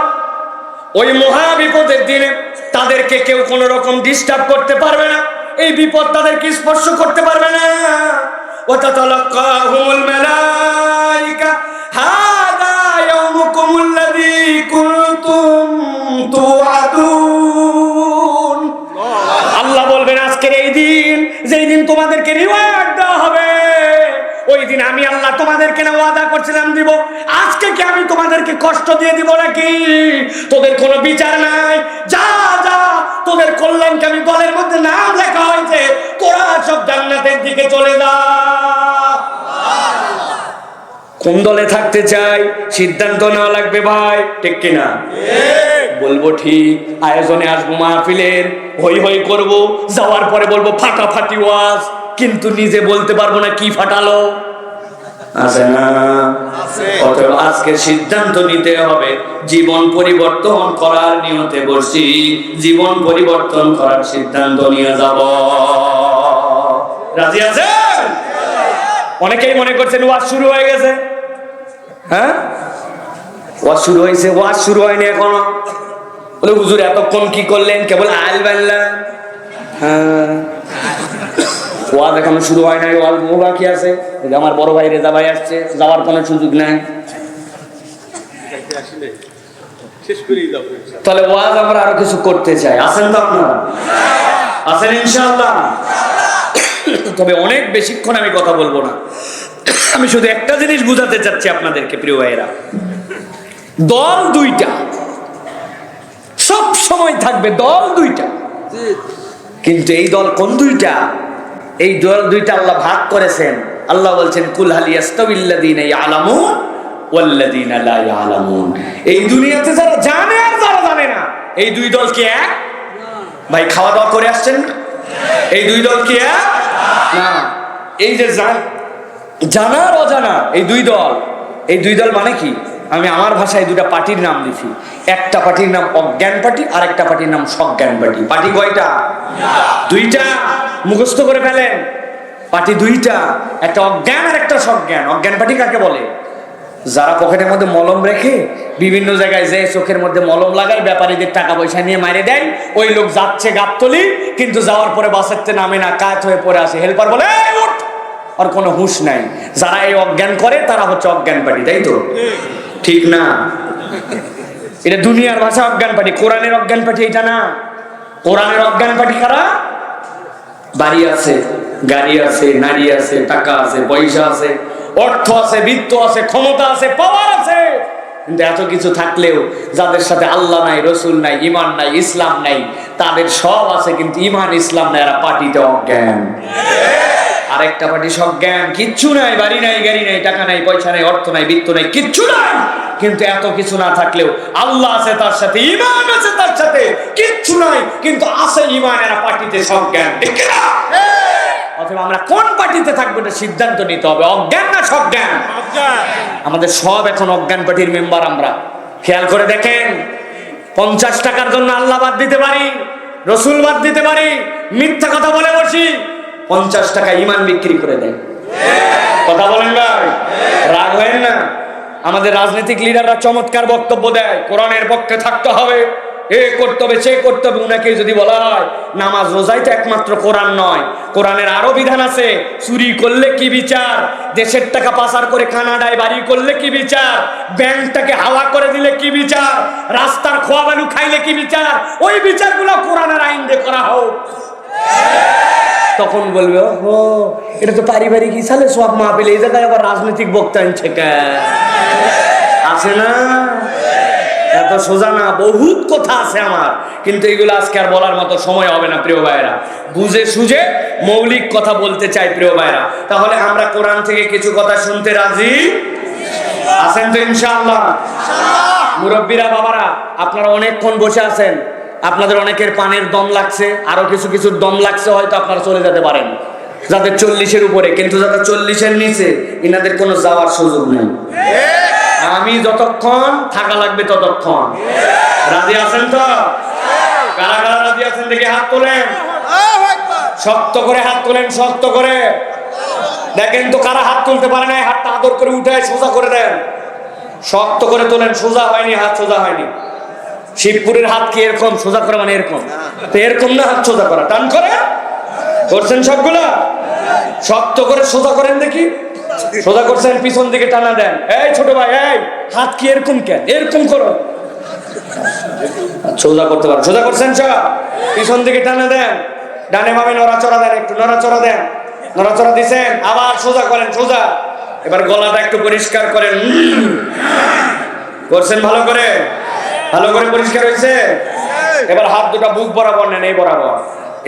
ওই মহা বিপদের দিনে তাদেরকে কেউ কোনো রকম ডিস্টার্ব করতে পারবে না, এই বিপদ তাদেরকে স্পর্শ করতে পারবে না। ওয়া তাতালাক্কাহুমুল মালাইকা হাযা ইয়াউমুকুমুল্লাযী কুনতুম তুআদুন। আল্লাহ বলবেন আজকের এই দিন, যেই দিন তোমাদেরকে রিওয়ার্ড দেওয়া হবে, ওই দিন আমি আল্লাহ তোমাদেরকে না ওয়াদা করছিলাম দিব, আজকে কি আমি তোমাদেরকে কষ্ট দিয়ে দিব নাকি? তোদের কোনো বিচার নাই, যা যা, তোদের কল্যাণকামী দলের মধ্যে নাম লেখা হয়েছে, তোরা সব জান্নাতের দিকে চলে যা। কোন দলে থাকতে চাই সিদ্ধান্ত নেওয়া লাগবে ভাই, ঠিক কিনা? বলবো ঠিক, আয়োজনে আসবো মাহফিলের, হই হই করব, যাওয়ার পরে বলবো ফাটাফাটি ওয়াজ, কিন্তু নিজে বলতে পারবো না কি ফাটালো। আছে না? অতএব আজকে সিদ্ধান্ত নিতে হবে, জীবন পরিবর্তন করার নিয়তে বসছি, জীবন পরিবর্তন করার সিদ্ধান্ত নিয়ে যাব। রাজি আছেন? অনেকেই মনে করছেন ওয়াজ শুরু হয়ে গেছে। হ্যাঁ, ওয়াজ শুরু হয়েছে, ওয়াজ শুরু হয়নি এখনো। বলে হুজুর এতক্ষণ কি করলেন? কেবল আল বানলাম। হ্যাঁ, ওয়াজ এখনো শুরু হয় নাই, ওয়াজ বাকি আছে। আমার বড় ভাই রেজা ভাই আসছে, যাওয়ার কোনো সুযোগ নাই। তাহলে ওয়াজ আমরা আরো কিছু করতে চাই, আছেন তো আপনারা? আছেন ইনশাআল্লাহ? তবে অনেক বেশিক্ষণ আমি কথা বলবো না, আমি শুধু একটা জিনিস বুঝাতে চাচ্ছি আপনাদেরকে প্রিয় ভাইয়েরা। দল দুইটা সব সময় থাকবে, দল দুইটা, কিন্তু এই দল কোন দুইটা? এই দল দুইটা আল্লাহ ভাগ করেছেন। আল্লাহ বলছেন কুল হাল ইয়াস্তাবিল্লাযীনা ইয়ালামুন ওয়াল্লাযীনা লা ইয়ালামুন। এই দুনিয়াতে যারা জানে আর যারা জানে না, এই দুই দল কি এক? ভাই খাওয়া দাওয়া করে আসছেন না? এই দুই দল কি এক না? এই যে জানা আর অজানা এই দুই দল মানে কি? আমি আমার ভাষায় দুটা পার্টির নাম দিছি। একটা পার্টির নাম অজ্ঞান পার্টি, আর একটা পার্টির নাম সজ্ঞান পার্টি। পার্টি কয়টা? দুইটা। মুখস্থ করে ফেলেন, পার্টি দুইটা, একটা অজ্ঞান আর একটা সজ্ঞান। অজ্ঞান পার্টি কাকে বলে? যারা পকেটের মধ্যে মলম রেখে বিভিন্ন জায়গায় যে চোখের মধ্যে মলম লাগায়, ব্যাপারীদের টাকা পয়সা নিয়ে মাইরে দেয়। ওই লোক যাচ্ছে গাবতলি, কিন্তু যাওয়ার পরে বাসেতে নামে না, কাত হয়ে পড়ে আসে। হেল্পার বলে উঠ, আর কোনো হুঁশ নাই। যারা এই অজ্ঞান করে তারা হচ্ছে অজ্ঞান পার্টি, তাই তো? ঠিক না? এটা দুনিয়ার ভাষা অজ্ঞান পার্টি। কোরআনের অজ্ঞান পার্টি এটা না। কোরআনের অজ্ঞান পার্টি কারা? বাড়ি আছে, গাড়ি আছে, নারী আছে, টাকা আছে, পয়সা আছে, অর্থ আছে, বিত্ত আছে, ক্ষমতা আছে, পাওয়ার আছে, কিন্তু এত কিছু থাকলেও যাদের সাথে আল্লাহ নাই, রসুল নাই, ইমান নাই, ইসলাম নাই, তাদের সব আছে কিন্তু ইমান ইসলাম নাই, এরা পার্টিতে অজ্ঞান। আরেকটা পার্টি সজ্ঞান, কিচ্ছু নাই, বাড়ি নাই, গাড়ি নাই, টাকা নাই, পয়সা নাই, অর্থ নাই, বিত্ত নাই, কিচ্ছু নাই, কিন্তু এত কিছু না থাকলেও আল্লাহ আছে তার সাথে, ইমান আছে তার সাথে, কিচ্ছু নাই কিন্তু আছে ইমান, এরা পার্টিতে সজ্ঞান। ঠিক না? অথবা আমরা কোন পার্টিতে থাকবো এটা সিদ্ধান্ত নিতে হবে, অজ্ঞান না সজ্ঞান। আমাদের সব এখন অজ্ঞান পার্টির মেম্বার আমরা। খেয়াল করে দেখেন, 50 টাকার জন্য আল্লাহ বাদ দিতে পারি, রসুল বাদ দিতে পারি, মিথ্যা কথা বলে বসি, 50 টাকা ইমান বিক্রি করে দেয়। কথা বলেন ভাই, রাগ হয় না? আমাদের রাজনৈতিক লিডাররা চমৎকার বক্তব্য দেয়, কোরআনের পক্ষে থাকতে হবে, এ করতে হবে, সে করতে হবে। উনাকে যদি বলা হয় নামাজ রোজাই তো একমাত্র কোরআন নয়, কোরআনের আরো বিধান আছে। চুরি করলে কি বিচার, দেশের টাকা পাচার করে কানাডায় বাড়ি করলে কি বিচার, ব্যাংকটাকে হাওয়া করে দিলে কি বিচার, রাস্তার খোয়া বালু খাইলে কি বিচার, ওই বিচারগুলো কোরআনের আইন দিয়ে করা হোক। তখন বলবে ও এটা তো পারিবারিক ইসালে সব মাহফিল, এই জায়গায় আবার রাজনৈতিক বক্তা আনছে আছে না? এত সোজা না, বহুত কথা আছে আমার, কিন্তু এগুলো আজকে আর বলার মতো সময় হবে না প্রিয় ভাইরা। বুঝে সুঝে মৌলিক কথা বলতে চাই প্রিয় ভাইরা। তাহলে আমরা কোরআন থেকে কিছু কথা শুনতে রাজি আছেন তো ইনশাআল্লাহ? মুরব্বীরা, বাবারা, আপনারা অনেকক্ষণ বসে আছেন, আপনাদের অনেকের পানের দম লাগছে, আরো কিছুর দম লাগছে, হয়তো আপনারা চলে যেতে পারেন যাদের 40-এর উপরে, কিন্তু যাদের 40-এর নিচে ইনাদের কোনো যাওয়ার সুযোগ নেই। আমি যতক্ষণ থাকা লাগবে ততক্ষণ। রাজি আছেন তো? কারা কারা রাজি আছেন দেখে হাত তোলেন, শক্ত করে হাত তোলেন, শক্ত করে। দেখেন তো কারা হাত তুলতে পারে না, হাতটা আদর করে উঠে সোজা করে দেন, শক্ত করে তোলেন। সোজা হয়নি, হাত সোজা হয়নি। শিবপুরের হাত কি এরকম সোজা করা মানে এরকম? তো এরকম না, হাত সোজা করা, টান করে করছেন সবগুলা, শক্ত করে সোজা করেন দেখি। সোজা করছেন, পিছন দিকে টানা দেন। এই ছোট ভাই, এই হাত কি এরকম কেন, এরকম করো, সোজা করতে পারো। সোজা করছেন সব, পিছন দিকে টানা দেন, ডানে বামে নড়াচড়া দেন, একটু নড়াচড়া দেন, নড়াচড়া দিছেন, আবার সোজা করেন, সোজা। এবার গলাটা একটু পরিষ্কার করেন, করছেন ভালো করে, ভালো করে পরিষ্কার হয়েছে। এবার হাত দুটো বুক বরাবর নেন, এই বরাবর।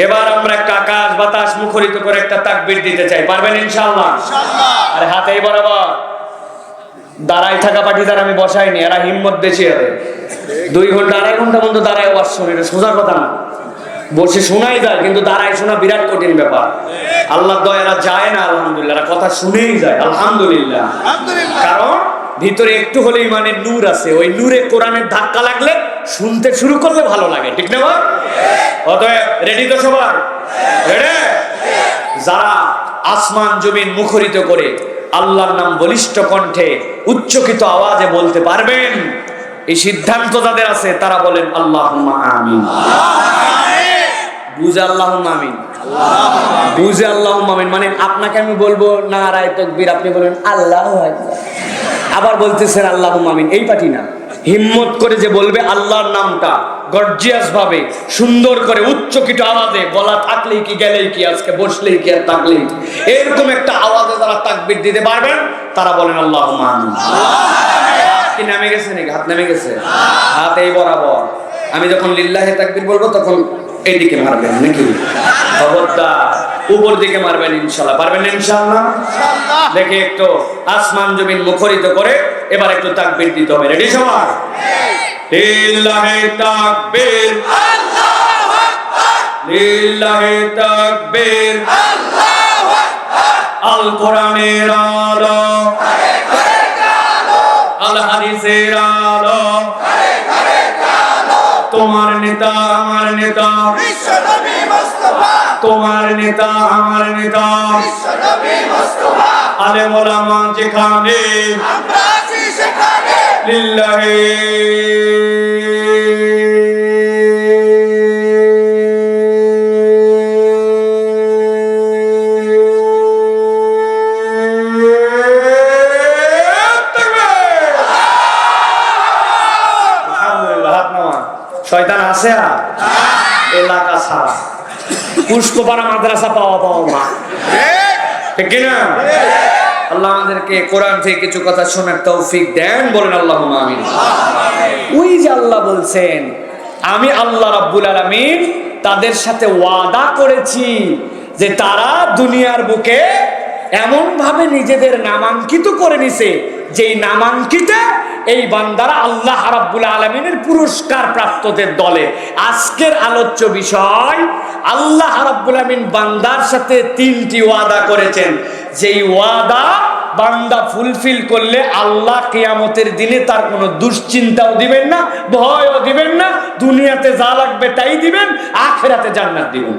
এবার আমরা একটা আকাশ বাতাস মুখরিত করে একটা তাকবীর দিতে চাই, পারবেন ইনশাআল্লাহ? আরে হাত এই বরাবর। দাঁড়াই থাকা পার্টিদার আমি বসাইনি, এরা হিম্মত বেশি হবে। 2 ঘন্টা 2.5 ঘন্টা পর্যন্ত দাঁড়ায় ওয়াজ শুনে, এটা সোজা কথা না। বসে শোনাই যায়, কিন্তু দাঁড়ায় শোনা বিরাট কঠিন ব্যাপার। আল্লাহর দয়া এরা যায় না, আলহামদুলিল্লাহ, এরা কথা শুনেই যায়, আলহামদুলিল্লাহ। কারণ ভিতরে একটু হলে ইমানের নূর আছে, ওই নূরে কোরআনের ধাক্কা লাগলে শুনতে শুরু করলে ভালো লাগে, ঠিক না? অতএব রেডি তো সবার? রেডি? যারা আসমান জমিন মুখরিত করে আল্লাহর নাম বলিষ্ঠ কণ্ঠে উচ্চকিত আওয়াজে বলতে পারবেন, এই সিদ্ধান্ত যাদের আছে তারা বলেন আল্লাহুম্মা আমিন। বুঝে আল্লাহুম্মা আমিন, বুঝে আল্লাহুম্মা আমিন মানে আপনাকে আমি বলবো নারায়ে তাকবীর, আপনি বলেন আল্লাহু আকবার, আবার বলতেছেন আল্লাহুম্মা আমিন। এই পাটি না, হিম্মত করে যে বলবে আল্লাহর নামটা গর্জিয়াস ভাবে, সুন্দর করে উচ্চকিত আওয়াজে, গলা থাকলেই কি গেলেই কি, আজকে বসলেই কি আর থাকলেই কি, এরকম একটা আওয়াজে যারা তাকবীর দিতে পারবেন তারা বলেন আল্লাহুম্মা আমিন। হাত কি নেমে গেছে নাকি? হাত নেমে গেছে, হাত এই বরাবর। আমি যখন লিল্লাহি তাকবীর বলবো তখন এইদিকে মারবেন নাকি? খবরদার উপর দিকে মারবেন ইনশাআল্লাহ, পারবেন ইনশাআল্লাহ? দেখে একটু আসমান জমিন মুখরিত করে এবার একটু তাকবীর দিতে হবে। রেডি সবাই? লিল্লাহি তাকবীর, আল্লাহু আকবার। লিল্লাহি তাকবীর, আল্লাহু আকবার। আল কোরআনের আলো, আল হাদিসের আলো, তোমার নেতা আমার নেতা বিশ্বনবী মুস্তাফা, তোমার নেতা আমার নেতা বিশ্বনবী মুস্তাফা। আলেম ওলামা যেখানে আমরা আছি সেখানে লিল্লাহি শয়তান আছে আর এলাকা ছাড়া পুষ্পপাড়া মাদ্রাসা পাওয়া না, ঠিক কিনা? আল্লাহ আমাদেরকে কোরআন থেকে কিছু কথা শোনার তৌফিক দেন, বলেন আল্লাহুম্মা আমিন। ওই যে আল্লাহ বলছেন, আমি আল্লাহ রাব্বুল আলামিন তাদের সাথে ওয়াদা করেছি যে তারা দুনিয়ার বুকে এমন ভাবে নিজেদের নামাঙ্কিত করে নিছে, যেই নামাঙ্কিতে এই বান্দারা আল্লাহ রাব্বুল আলামিনের পুরস্কার প্রাপ্তদের দলে। আজকের আলোচ্য বিষয়, আল্লাহ রাব্বুল আলামিন বান্দার সাথে 3টি ওয়াদা করেছেন, যেই ওয়াদা বান্দা ফুলফিল করলে আল্লাহ কিয়ামতের দিনে তার কোনো দুশ্চিন্তাও দিবেন না, ভয়ও দিবেন না, দুনিয়াতে যা লাগবে তাই দিবেন, আখিরাতে জান্নাত দিবেন।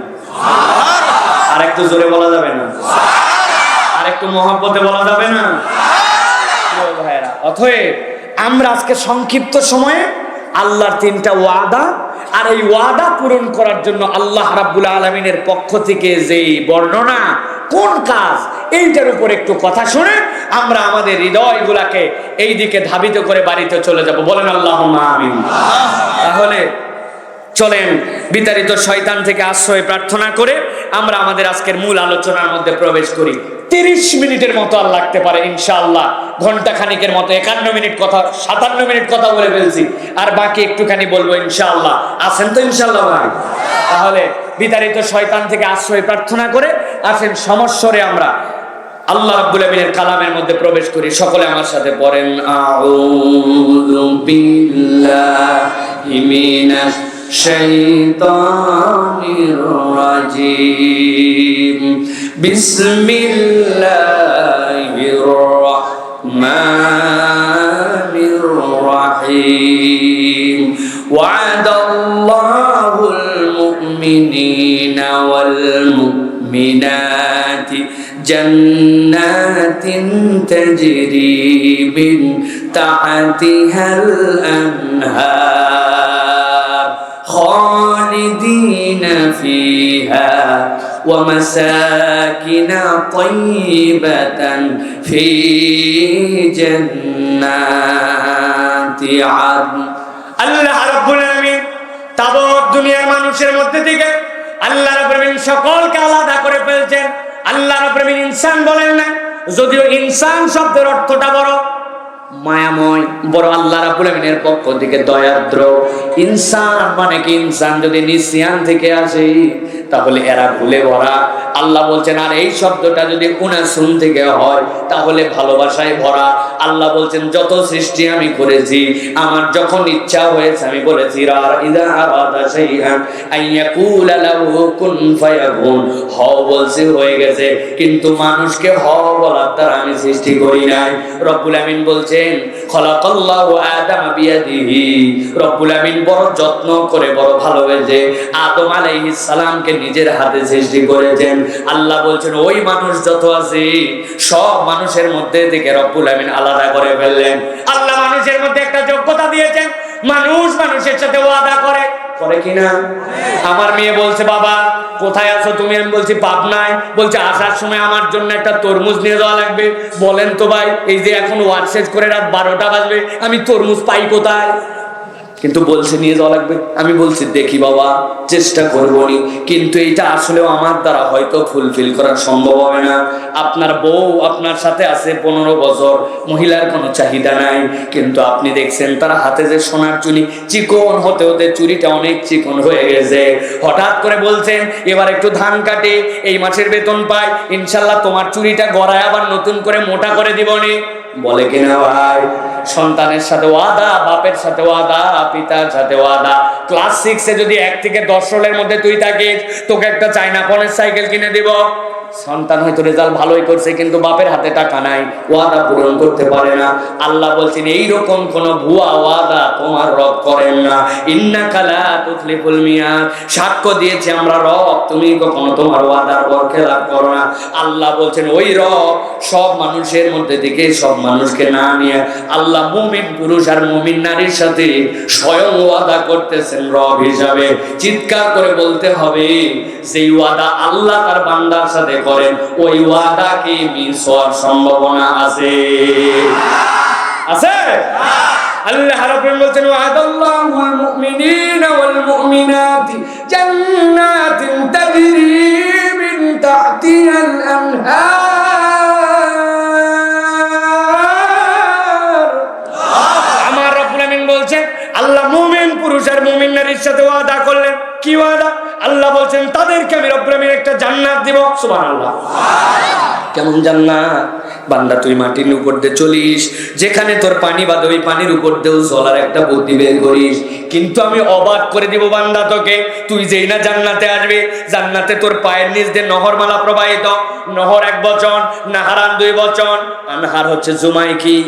আর একটু জোরে বলা যাবে না? আর একটু মহব্বতে বলা যাবে না? অতএব আমরা আজকে সংক্ষিপ্ত সময়ে আল্লাহর 3টা ওয়াদা আর এই ওয়াদা পূরণ করার জন্য আল্লাহ রাব্বুল আলামিনের পক্ষ থেকে যেই বর্ণনা, কোন কাজ, এইটার উপর একটু কথা শুনে আমরা আমাদের হৃদয়গুলাকে এই দিকে ধাবিত করে বাড়িতে চলে যাব, বলেন আল্লাহুম্মা আমিন। তাহলে চলেন বিতাড়িত শয়তান থেকে আশ্রয় প্রার্থনা করে আমরা আমাদের আজকের মূল আলোচনার মধ্যে প্রবেশ করি। 30 মিনিটের মতো আর লাগতে পারে ইনশাআল্লাহ, ঘন্টা খানিকের মতো। 51 মিনিট কথা, 57 মিনিট কথা বলে ফেলছি, আর বাকি একটুখানি বলবো ইনশাআল্লাহ। আছেন তো ইনশাআল্লাহ ভাই? তাহলে বিতাড়িত শয়তান থেকে আশ্রয় প্রার্থনা করে আসেন সমস্বরে আমরা আল্লাহ রাব্বুল আমিনের কালামের মধ্যে প্রবেশ করি। সকলে আমার সাথে পড়েন, আউযু বিল্লাহি মিনাশ শাইতানির রাজিম, বিসমিল্লাহির রাহমানির রাহিম। ওয়াদাল্লাহুল মুমিনিনা ওয়াল মুমিনাতি জান্নাতিন তাজরি মিন তাহতিহাল আনহার খালিদিনা ফিহা ওয়া মাসাকিনা তাইয়িবাতান ফি জান্নাতি আদন। আল্লাহ রাব্বুল আলামিন তাবৎ দুনিয়ার মানুষের মধ্যে থেকে আল্লাহ রাব্বুল আলামিন সকলকে আলাদা করে ফেলছেন। আল্লাহ রাব্বুল আলামিন ইনসান বলেন না, যদিও ইনসান শব্দের অর্থটা বড় মায়াময়, বড় আল্লাহ রাব্বুল আলামিনের পক্ষ থেকে দয়াদ্র। ইনসান মানে কি? ইনসান যদি নিসিয়ান থেকে আসে তাহলে এরা ভুলে ভরা। আল্লাহ বলছেন, আর এই শব্দটা যদি উনাসুন থেকে হয় তাহলে ভালোবাসায় ভরা। আল্লাহ বলছেন, যত সৃষ্টি আমি করেছি, আমার যখন ইচ্ছা হয়েছে আমি বলেছি ইযা আরাদা শাইআন আইয়াকুলা লাহু কুন ফায়াকুন, হও বলছি হয়ে গেছে। কিন্তু মানুষকে হও বলার দ্বারা আমি সৃষ্টি করি নাই। রব্বুল আমিন বলছেন, খলাকাল্লাহু আদামা বিয়াদিহি, রব্বুল আমিন বড় যত্ন করে, বড় ভালোবেসে আদম আলাইহিস সালামকে নিজের হাতে সৃষ্টি করেছেন। আল্লাহ বলছেন, ওই মানুষ যত আছে সব মানুষের মধ্যে থেকে রব্বুল আমিন আলাদা করে ফেললেন। আল্লাহ মানুষের মধ্যে একটা যোগ্যতা দিয়েছেন, মানুষ মানুষের সাথে ওয়াদা করে, করে কিনা? আমার মেয়ে বলছে, বাবা কোথায় আছো তুমি? আমি বলছি পাবনায়। বলছে আসার সময় আমার জন্য একটা তরমুজ নিয়ে যাওয়া লাগবে। বলেন তো ভাই, এই যে এখন ওয়াজ শেষ করে রাত 12টা বাজবে, আমি তরমুজ পাই কোথায়? কিন্তু বলছে নিয়ে যাওয়া লাগবে। আমি বলছি দেখি বাবা, চেষ্টা করবনি, কিন্তু এটা আসলেও আমার দ্বারা হয়তো ফুলফিল করা সম্ভব হবে না। আপনার বউ আপনার সাথে আছে 15 বছর, মহিলার কোনো চাহিদা নাই, কিন্তু আপনি দেখছেন তার হাতে যে সোনার চুড়ি, চিকন হতে হতে চুড়িটা অনেক চিকন হয়ে গেছে। হঠাৎ করে বলছেন এবার একটু ধান কাটে, এই মাসের বেতন পাই, ইনশাল্লাহ তোমার চুড়িটা গড়ায় আবার নতুন করে মোটা করে দিবনি। বলে কিনা ভাই? সন্তানের সাথে ওয়াদা, বাপের সাথে ওয়াদা, পিতার সাথে ওয়াদা। ক্লাস 6-এ যদি 1 থেকে 10 সালের মধ্যে তুই থাকিস, তোকে একটা চায়না পনের সাইকেল কিনে দিব। সন্তান হয়তো রেজাল্ট ভালোই করছে, কিন্তু বাপের হাতে টাকা নাই, ওয়াদা পূরণ করতে পারে না। আল্লাহ বলছেন এইরকম কোন ভুয়া ওয়াদা তোমার রব করেন না। ইন্নাকা লা তুখলিফুল মিয়াদ, সাক্ষ্য দিয়েছি আমরা রব, তুমি কখনো তোমার ওয়াদার বরখেলাপ করো না। আল্লাহ বলছেন ওই রব সব মানুষের মধ্যে থেকে সব মানুষকে না নিয়ে আল্লাহ মুমিন পুরুষ আর মুমিন নারীর সাথে স্বয়ং ওয়াদা করতেছেন রব হিসাবে। চিৎকার করে বলতে হবে, যেই ওয়াদা আল্লাহ তার বান্দার সাথে করেন, ওই ওয়াদা কি মিস হওয়ার সম্ভাবনা আছে? আছে? আল্লাহ রাব্বুল বলছেন ওয়াদাল্লাহুল মুমিনিনা ওয়াল মুমিনাতি জান্নাতিন তাজরি মিন তাহতিহাল আনহার। আমার রব্বুল আমিন বলছেন আল্লাহ মুমিন পুরুষ আর মুমিন নারীর সাথে ওয়াদা করলেন। কি ওয়াদা? আল্লাহ বলছেন তাদেরকে আমি রব্বুল আমিন একটা জান্নাত দিব। সুবহানাল্লাহ। কেমন জান্নাত? বান্দা তুই মাটির উপর দিয়ে চলিস, যেখানে তোর পানি বাঁধে ওই পানির উপর দিয়েও চলার একটা বুদ্ধি বের করিস, কিন্তু আমি অবাক করে দিব বান্দা তোকে। তুই যেই না জান্নাতে আসবে, জান্নাতে তোর পায়ের নিচ দিয়ে নহরমালা প্রবাহিত। নহর 1 বচন, নাহারান 2 বচন, আনহার হচ্ছে জুমাই কি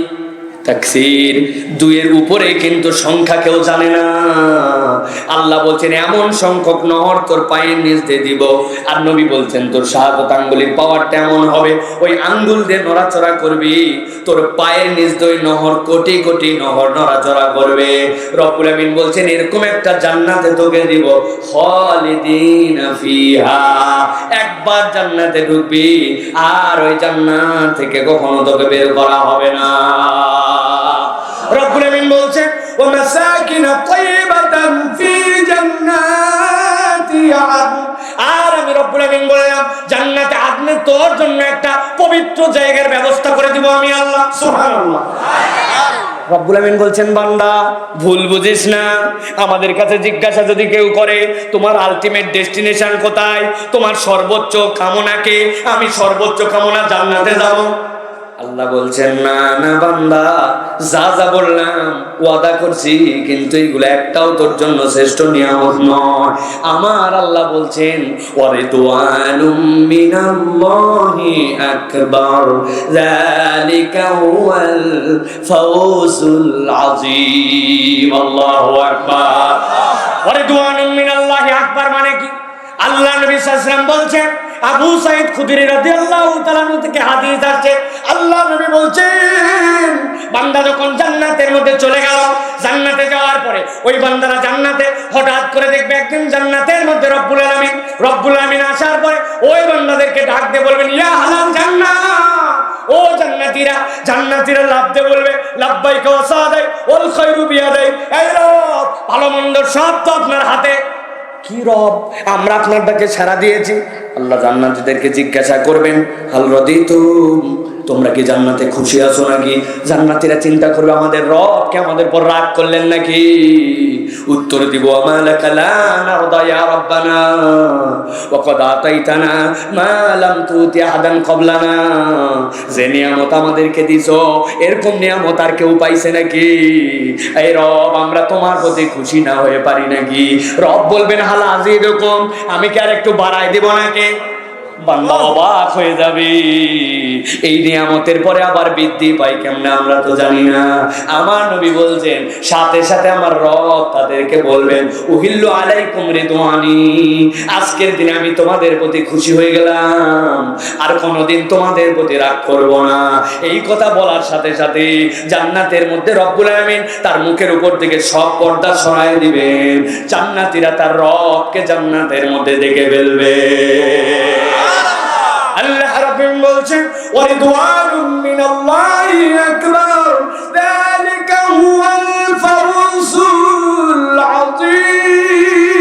তাকসীর, 2-এর উপরে কিন্তু সংখ্যা কেউ জানে না। আল্লাহ বলছেন এমন সংখ্যক নহর তোর পায়ের নিচ দিয়ে দিব। আর নবী বলছেন তোর শাহাদাত আঙ্গুলের পাওয়ারটা এমন হবে, ওই আঙ্গুল দিয়ে নড়াচড়া করবি, তোর পায়ের নিচ দিয়ে নহর কোটি কোটি নহর নড়াচড়া করবে। রব্বুল আমিন বলছেন এরকম একটা জান্নাতে তোকে দিব, খালিদিনা ফিহা, একবার জান্নাতে ঢুকবি আর ওই জান্নাত থেকে কখনো তোকে বের করা হবে না। রব্বুল আমিন বলছেন ওয়া মাসাকিনা তাইয়িবাতান ফি জান্নাতি আদন, আর আমি রব্বুল আমিন বললাম জান্নাতে আদনে তোর জন্য একটা পবিত্র জায়গার ব্যবস্থা করে দিব আমি আল্লাহ। সুবহানাল্লাহ। রব্বুল আমিন বলছেন বান্দা ভুল বুঝিস না। আমাদের কাছে জিজ্ঞাসা যদি কেউ করে তোমার আলটিমেট ডেস্টিনেশন কোথায়, তোমার সর্বোচ্চ কামনা কি? আমি সর্বোচ্চ কামনা জান্নাতে যাব। আল্লাহ বলছেন না না বান্দা, যা যা বললাম ওয়াদা করছি, কিন্তু এগুলো একটাও তোর জন্য শ্রেষ্ঠ নিয়ামত নয়। আমার আল্লাহ বলছেন ওয়ারিদওয়ানুম মিনাল্লাহি আকবার যালিকা হুয়াল ফাওজুল আযীম। আল্লাহু আকবার। ওয়ারিদওয়ানুম মিনাল্লাহি আকবার মানে কি? আল্লাহ নবী সাল্লাল্লাহু আলাইহি ওয়াসাল্লাম বলছেন, আবু সাঈদ খুদরি রাদিয়াল্লাহু তাআলা থেকে হাদিস আছে, আল্লাহ নবী বলছেন বান্দা যখন জান্নাতের মধ্যে চলে গেল, জান্নাতে যাওয়ার পরে ওই বান্দারা জান্নাতে হঠাৎ করে দেখবে একদিন জান্নাতের মধ্যে রব্বুল আমিন আসার পরে ওই বান্দাদেরকে ডাক দিয়ে বলবেন ইয়া আহলাল জান্নাহ, ও জান্নাতীরা লাভ দিয়ে বলবে লাব্বাইকা ওয়া সাদাই ওয়াল খায়রু বিয়াদাই, এই রব ভালো মন্দ সব তো আপনার হাতে। কি রব, আমরা আপনার ডাকে সাড়া দিয়েছি। আল্লাহ জান্নাতীদেরকে জিজ্ঞাসা করবেন হাল রাদিতুম, তোমরা কি জান্নাতে খুশি আছো নাকি? জান্নাতীরা চিন্তা করবে আমাদের রব কি আমাদের পর রাগ করলেন নাকি? উত্তর দিব আমালাকা লা নারদা ইয়া রাব্বানা ওয়া ক্বাদ আতাইতানা মা লাম তুতি আহাদান ক্বাবলানা, যে নিয়ামত আমাদেরকে দিছো এরকম নিয়ামত আর কেউ পাইছে নাকি? এই রব আমরা তোমার প্রতি খুশি না হয়ে পারি নাকি? রব বলবেন হাল আজিদুকুম, আমি কি আর একটু বাড়াই দেব নাকি? বান্দা অবাক হয়ে যাবে, এই নিয়ামতের পরে আবার বৃদ্ধি পাই কেমনে আমরা তো জানি না। আমার নবী বলছেন সাথে সাথে আমার রব তাদেরকে বলবেন উহিল্লু আলাইকুম রিদওয়ানি, আজকের দিনে আমি তোমাদের প্রতি খুশি হয়ে গেলাম, আর কোনোদিন তোমাদের প্রতি রাগ করব না। এই কথা বলার সাথে সাথে জান্নাতের মধ্যে রব্বুল আমিন তার মুখের উপর থেকে সব পর্দা সরাই দিবেন, জান্নাতীরা তার রবকে জান্নাতের মধ্যে দেখে ফেলবে। আল্লাহ রাব্বুল বলছেন ওয়ারিদওয়ানুম মিনাল্লাহি আকবার যালিকা হুয়াল ফাওজুল আযীম।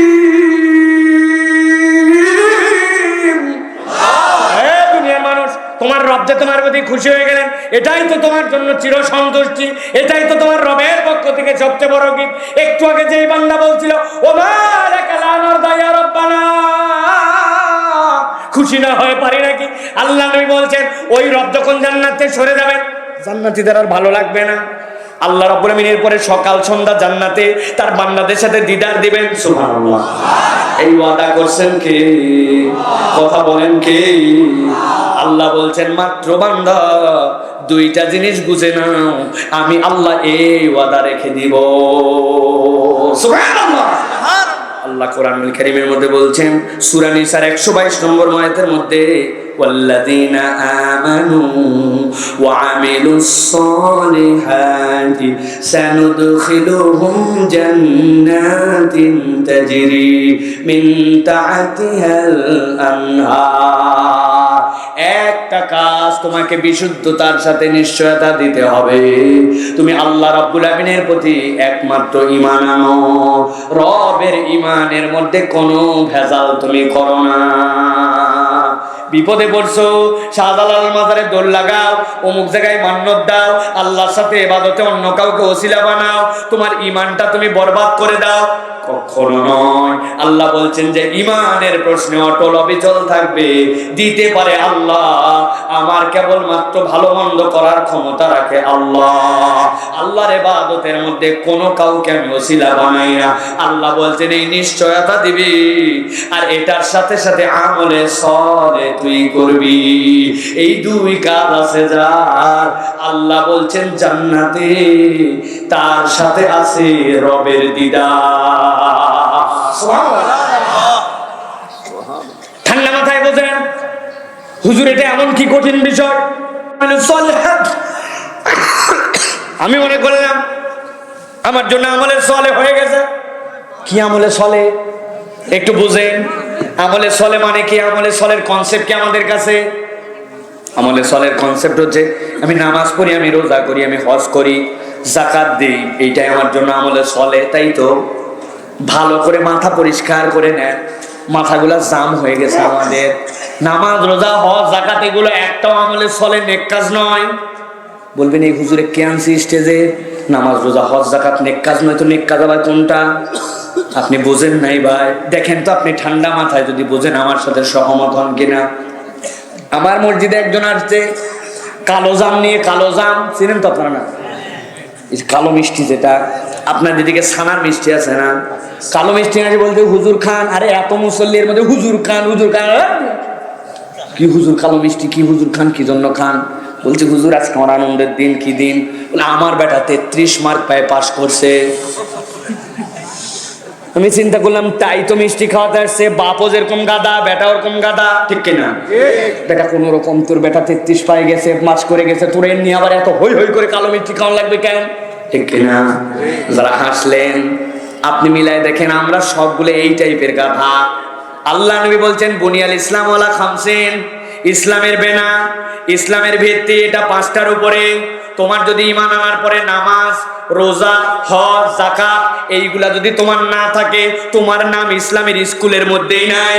হে দুনিয়ার মানুষ, তোমার রব যে তোমার প্রতি খুশি হয়ে গেলেন, এটাই তো তোমার জন্য চির সন্তুষ্টি, এটাই তো তোমার রবের পক্ষ থেকে সবচেয়ে বড় গিফট। একটু আগে যেই বান্দা বলছিল ও মালাকা লা নারদা ইয়া রাব্বানা, খুশি না হয়ে পারি নাকি? আল্লাহ নবী বলছেন ওই রব যখন জান্নাতে সরে যাবেন, জান্নাতীদের আর ভালো লাগবে না। আল্লাহ রাব্বুল আমিনের পরে সকাল সন্ধ্যা জান্নাতে তার বান্দাদের সাথে দিদার দিবেন। সুবহানাল্লাহ। এই ওয়াদা করছেন কে? কথা বলেন কে? আল্লাহ বলছেন মাত্র বান্দা দুইটা জিনিস বুঝে নাও, আমি আল্লাহ এই ওয়াদা রেখে দিব। সুবহানাল্লাহ। আল্লাহ কোরআনুল কারীমের মধ্যে বলছেন সূরা নিসার 122 নম্বর আয়াতের মধ্যে, ওয়াল্লাযীনা আমানু ওয়া আমিলুস সালিহাতি সানুদখিলুহুম জান্নাতিন তাজরি মিন তাহতিহাল আনহার। একটা কাজ তোমাকে বিশুদ্ধতার সাথে নিশ্চয়তা দিতে হবে, তুমি আল্লাহ রাব্বুল আমিনের প্রতি একমাত্র ঈমান আনো, রবের ঈমানের মধ্যে কোনো ভেজাল তুমি করো না। বিপদে পড়ছো, শাহজালাল মাজারে দৌড় লাগাও, অমুক জায়গায় মান্নত দাও, আল্লাহর সাথে ইবাদতে অন্য কাউকে ওসিলা বানাও, তোমার ঈমানটা তুমি বরবাদ করে দাও, কখনো নয়। আল্লাহ বলছেন যে ঈমানের প্রশ্নে অটল অবিচল থাকবে, দিতে পারে আল্লাহ, আমার কেবলমাত্র ভালো মন্দ করার ক্ষমতা রাখে আল্লাহ। আল্লাহর ইবাদতের মধ্যে কোনো কাউকে আমি ওসিলা বানাই না। আল্লাহ বলছেন এই নিশ্চয়তা দিবি, আর এটার সাথে সাথে আমলে সলে তুই করবি। এই দুই কাজ আছে যার, আল্লাহ বলছেন জান্নাতে তার সাথে আছে রবের দিদার। ঠান্ডা মাথায় বোঝেন হুজুর, এটা এমন কি কঠিন বিষয়? আমি মনে করলাম আমার জন্য আমলে সলে হয়ে গেছে। কি আমলে সলে একটু বুঝেন। আমলে সলে মানে কি? আমলে সলের কনসেপ্ট কি আমাদের কাছে? আমলে সলের কনসেপ্ট হচ্ছে আমি নামাজ পড়ি, আমি রোজা করি, আমি হজ করি, যাকাত দিই, এইটাই আমার জন্য আমলে সলে। তাই তো ভালো করে মাথা পরিষ্কার করে নেন, মাথাগুলা জাম হয়ে গেছে আমাদের। নামাজ রোজা হজ যাকাত এগুলো একটাও আমলে সলে নেক কাজ নয়। বলবেন এই হুজুরে কে আনছি স্টেজে? নামাজ রোজা হজ যাকাত নেক কাজ নয় তো নেক কাজ আবার কোনটা? আপনি বোঝেন নাই ভাই। দেখেন তো আপনি ঠান্ডা মাথায় যদি বোঝেন আমার সাথে সহমত হন কিনা। আমার মসজিদে একজন আসছে কালো জাম নিয়ে। কালো জাম চিনেন তো আপনারা? না, কালো মিষ্টি, যেটা আপনার দিদিকে ছানার মিষ্টি আছে না, কালো মিষ্টি আছে। বলতে হুজুর খান। আরে এত মুসল্লির মধ্যে হুজুর খান হুজুর খান, কি হুজুর কালো মিষ্টি কি হুজুর খান, কি জন্য খান? বলছে হুজুর আজকে আমার আনন্দের দিন। কি দিন? বলে আমার বেটা 33 মার্ক পায় পাস করছে। আমি চিন্তা করলাম তাই তো মিষ্টি খাওয়াতে আসছে, বাপও যেরকম গাদা বেটা ওরকম গাদা, ঠিক কিনা? বেটা কোন রকম, তোর বেটা 33 পাই গেছে, পাস করে গেছে, তোর এর নিয়ে আবার এত হই হই করে কালো মিষ্টি খাওয়ান লাগবে কেন? ঠিক কিনা? যারা হাসলেন আপনি মিলাই দেখেন, আমরা সবগুলো এই টাইপের গাধা। আল্লাহ নবী বলছেন বুনিয়াল ইসলাম ওয়ালা খামসিন, ইসলামের বেনা, ইসলামের ভিত্তি এটা 5টার উপরে। তোমার যদি ঈমান আনার পরে নামাজ রোজা হজ যাকাত এইগুলা যদি তোমার না থাকে, তোমার নাম ইসলামের স্কুলের মধ্যেই নাই,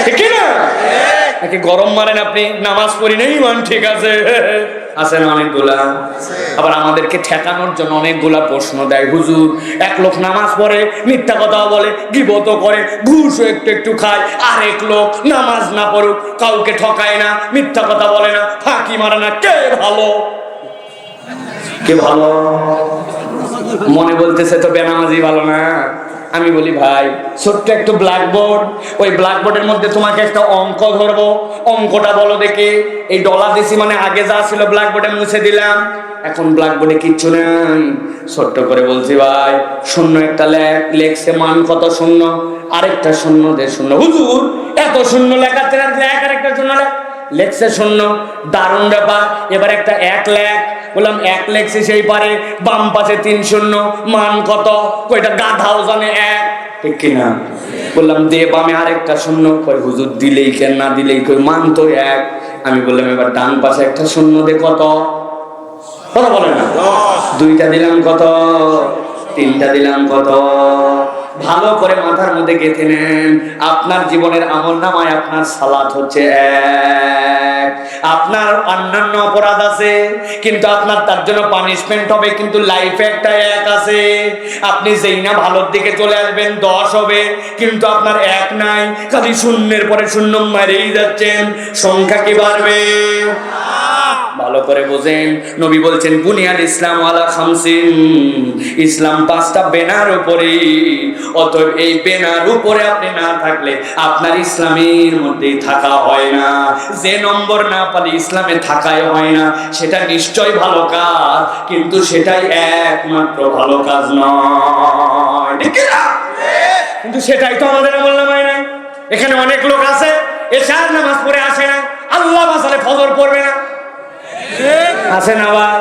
ঠিক না? নাকি গরম মারেন আপনি? নামাজ পড়ি না ঈমান ঠিক আছে, আছে না অনেকগুলা। আবার আমাদেরকে ঠেকানোর জন্য অনেকগুলা প্রশ্ন দেয়। হুজুর এক লোক নামাজ পড়ে, মিথ্যা কথা বলে, গীবত করে, ঘুষও একটু একটু খায়, আরেক লোক নামাজ না পড়ুক, কাউকে ঠকায় না, মিথ্যা কথা বলে না, ফাঁকি মারে না, কে ভালো? কে ভালো? মনে বলতেছে তো বেনামাজি ভালো না। আমি বলি ভাই ছোট্ট একটু ব্ল্যাকবোর্ড, ওই ব্ল্যাকবোর্ডের মধ্যে তোমাকে একটা অঙ্ক ধরবো, অঙ্কটা বলো দেখি। এই ডলার দিছি মানে আগে যা ছিল ব্ল্যাকবোর্ডে মুছে দিলাম, এখন ব্ল্যাকবোর্ডে কিচ্ছু নাই। ছোট্ট করে বলছি ভাই শূন্য একটা লেখছে, মান কত শূন্য, আরেকটা শূন্য দে শূন্য। হুজুর এত শূন্য লেখাতে এক আরেকটা শূন্য লেখছে শূন্য, দারুণ ব্যাপার। এবার একটা 1 লেখ, বললাম 1 লেখছি সেই পারে, বাম পাশে 3 শূন্য, মান কত? কয়টা গাধাও জানে 1, ঠিক কিনা? বললাম দে বামে আরেকটা শূন্য, কয় হুজুর দিলেই কেন না দিলেই কই, মান তো 1। আমি বললাম এবার ডান পাশে একটা শূন্য দে, কত? কথা বলে না। 2টা দিলাম কত? 3টা দিলাম কত? ভালো করে মাথার মধ্যে গেঁথে নেন, আপনার জীবনের আমলনামায় আপনার সালাত হচ্ছে 1, আপনার অন্যান্য অপরাধ আছে কিন্তু আপনার তার জন্য পানিশমেন্ট হবে, কিন্তু লাইফে একটা 1 আছে। আপনি যেই না ভালোর দিকে চলে আসবেন 10 হবে, কিন্তু আপনার 1 নাই, খালি শূন্যের পরে শূন্য মারেই যাচ্ছেন। সংখ্যা কি বাড়বে? ভালো করে বোঝেন, নবী বলছেন বুনিয়াল ইসলাম আলা খামসিন, ইসলাম 5টা বেনার উপরে। অতএব এই বেনার উপরে আপনি না থাকলে আপনার ইসলামের মধ্যেই থাকা হয় না। যে নম্বর না পালে ইসলামে থাকাই হয় না, সেটা নিশ্চয় ভালো কাজ, কিন্তু সেটাই একমাত্র ভালো কাজ নয়, ঠিক না? কিন্তু সেটাই তো আমাদের আমল নামায় নাই। এখানে অনেক লোক আছে এশার নামাজ পড়ে আসে না, আল্লাহ বাঁচালে ফজর পড়বে না, আছে না ভাই?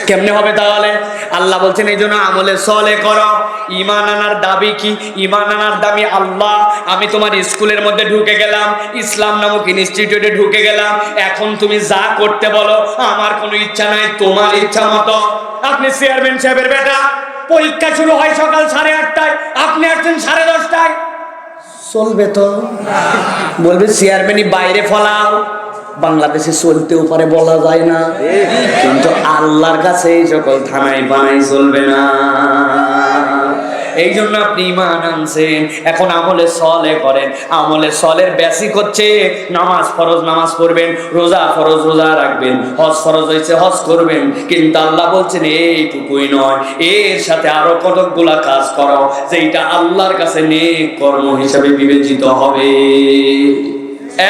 কেমনে হবে তাহলে? আল্লাহ বলছেন এই জন্য আমলে সলে করো। ঈমান আনার দাবি কি? ঈমান আনার দাবি আল্লাহ, আমি তোমার স্কুলের মধ্যে ঢুকে গেলাম, ইসলাম নামক ইনস্টিটিউটে ঢুকে গেলাম, এখন তুমি যা করতে বলো, আমার কোনো ইচ্ছা নাই, তোমার ইচ্ছা মতো। আপনি চেয়ারম্যান সাহেবের বেটা, পরীক্ষা শুরু হয় সকাল 8:30টায়, আপনি আসছেন 10:30টায়, চলবে তো? বলবে চেয়ারম্যানই বাইরে ফলাও। বাংলাদেশে চলতেও পারে, বলা যায় না, কিন্তু আল্লাহর কাছে এই সকল থানায় বানাই চলবে না। এই জন্য আপনি ঈমান আনছেন, এখন আমলে সলে করেন। আমলে সলের বেসিক হচ্ছে নামাজ ফরজ, নামাজ পড়বেন, রোজা ফরজ, রোজা রাখবেন, হজ ফরজ হয়েছে, হজ করবেন। কিন্তু আল্লাহ বলছেন এইটুকুই নয়, এর সাথে আরো কতকগুলা কাজ করো যেটা আল্লাহর কাছে নেক কর্ম হিসাবে বিবেচিত হবে।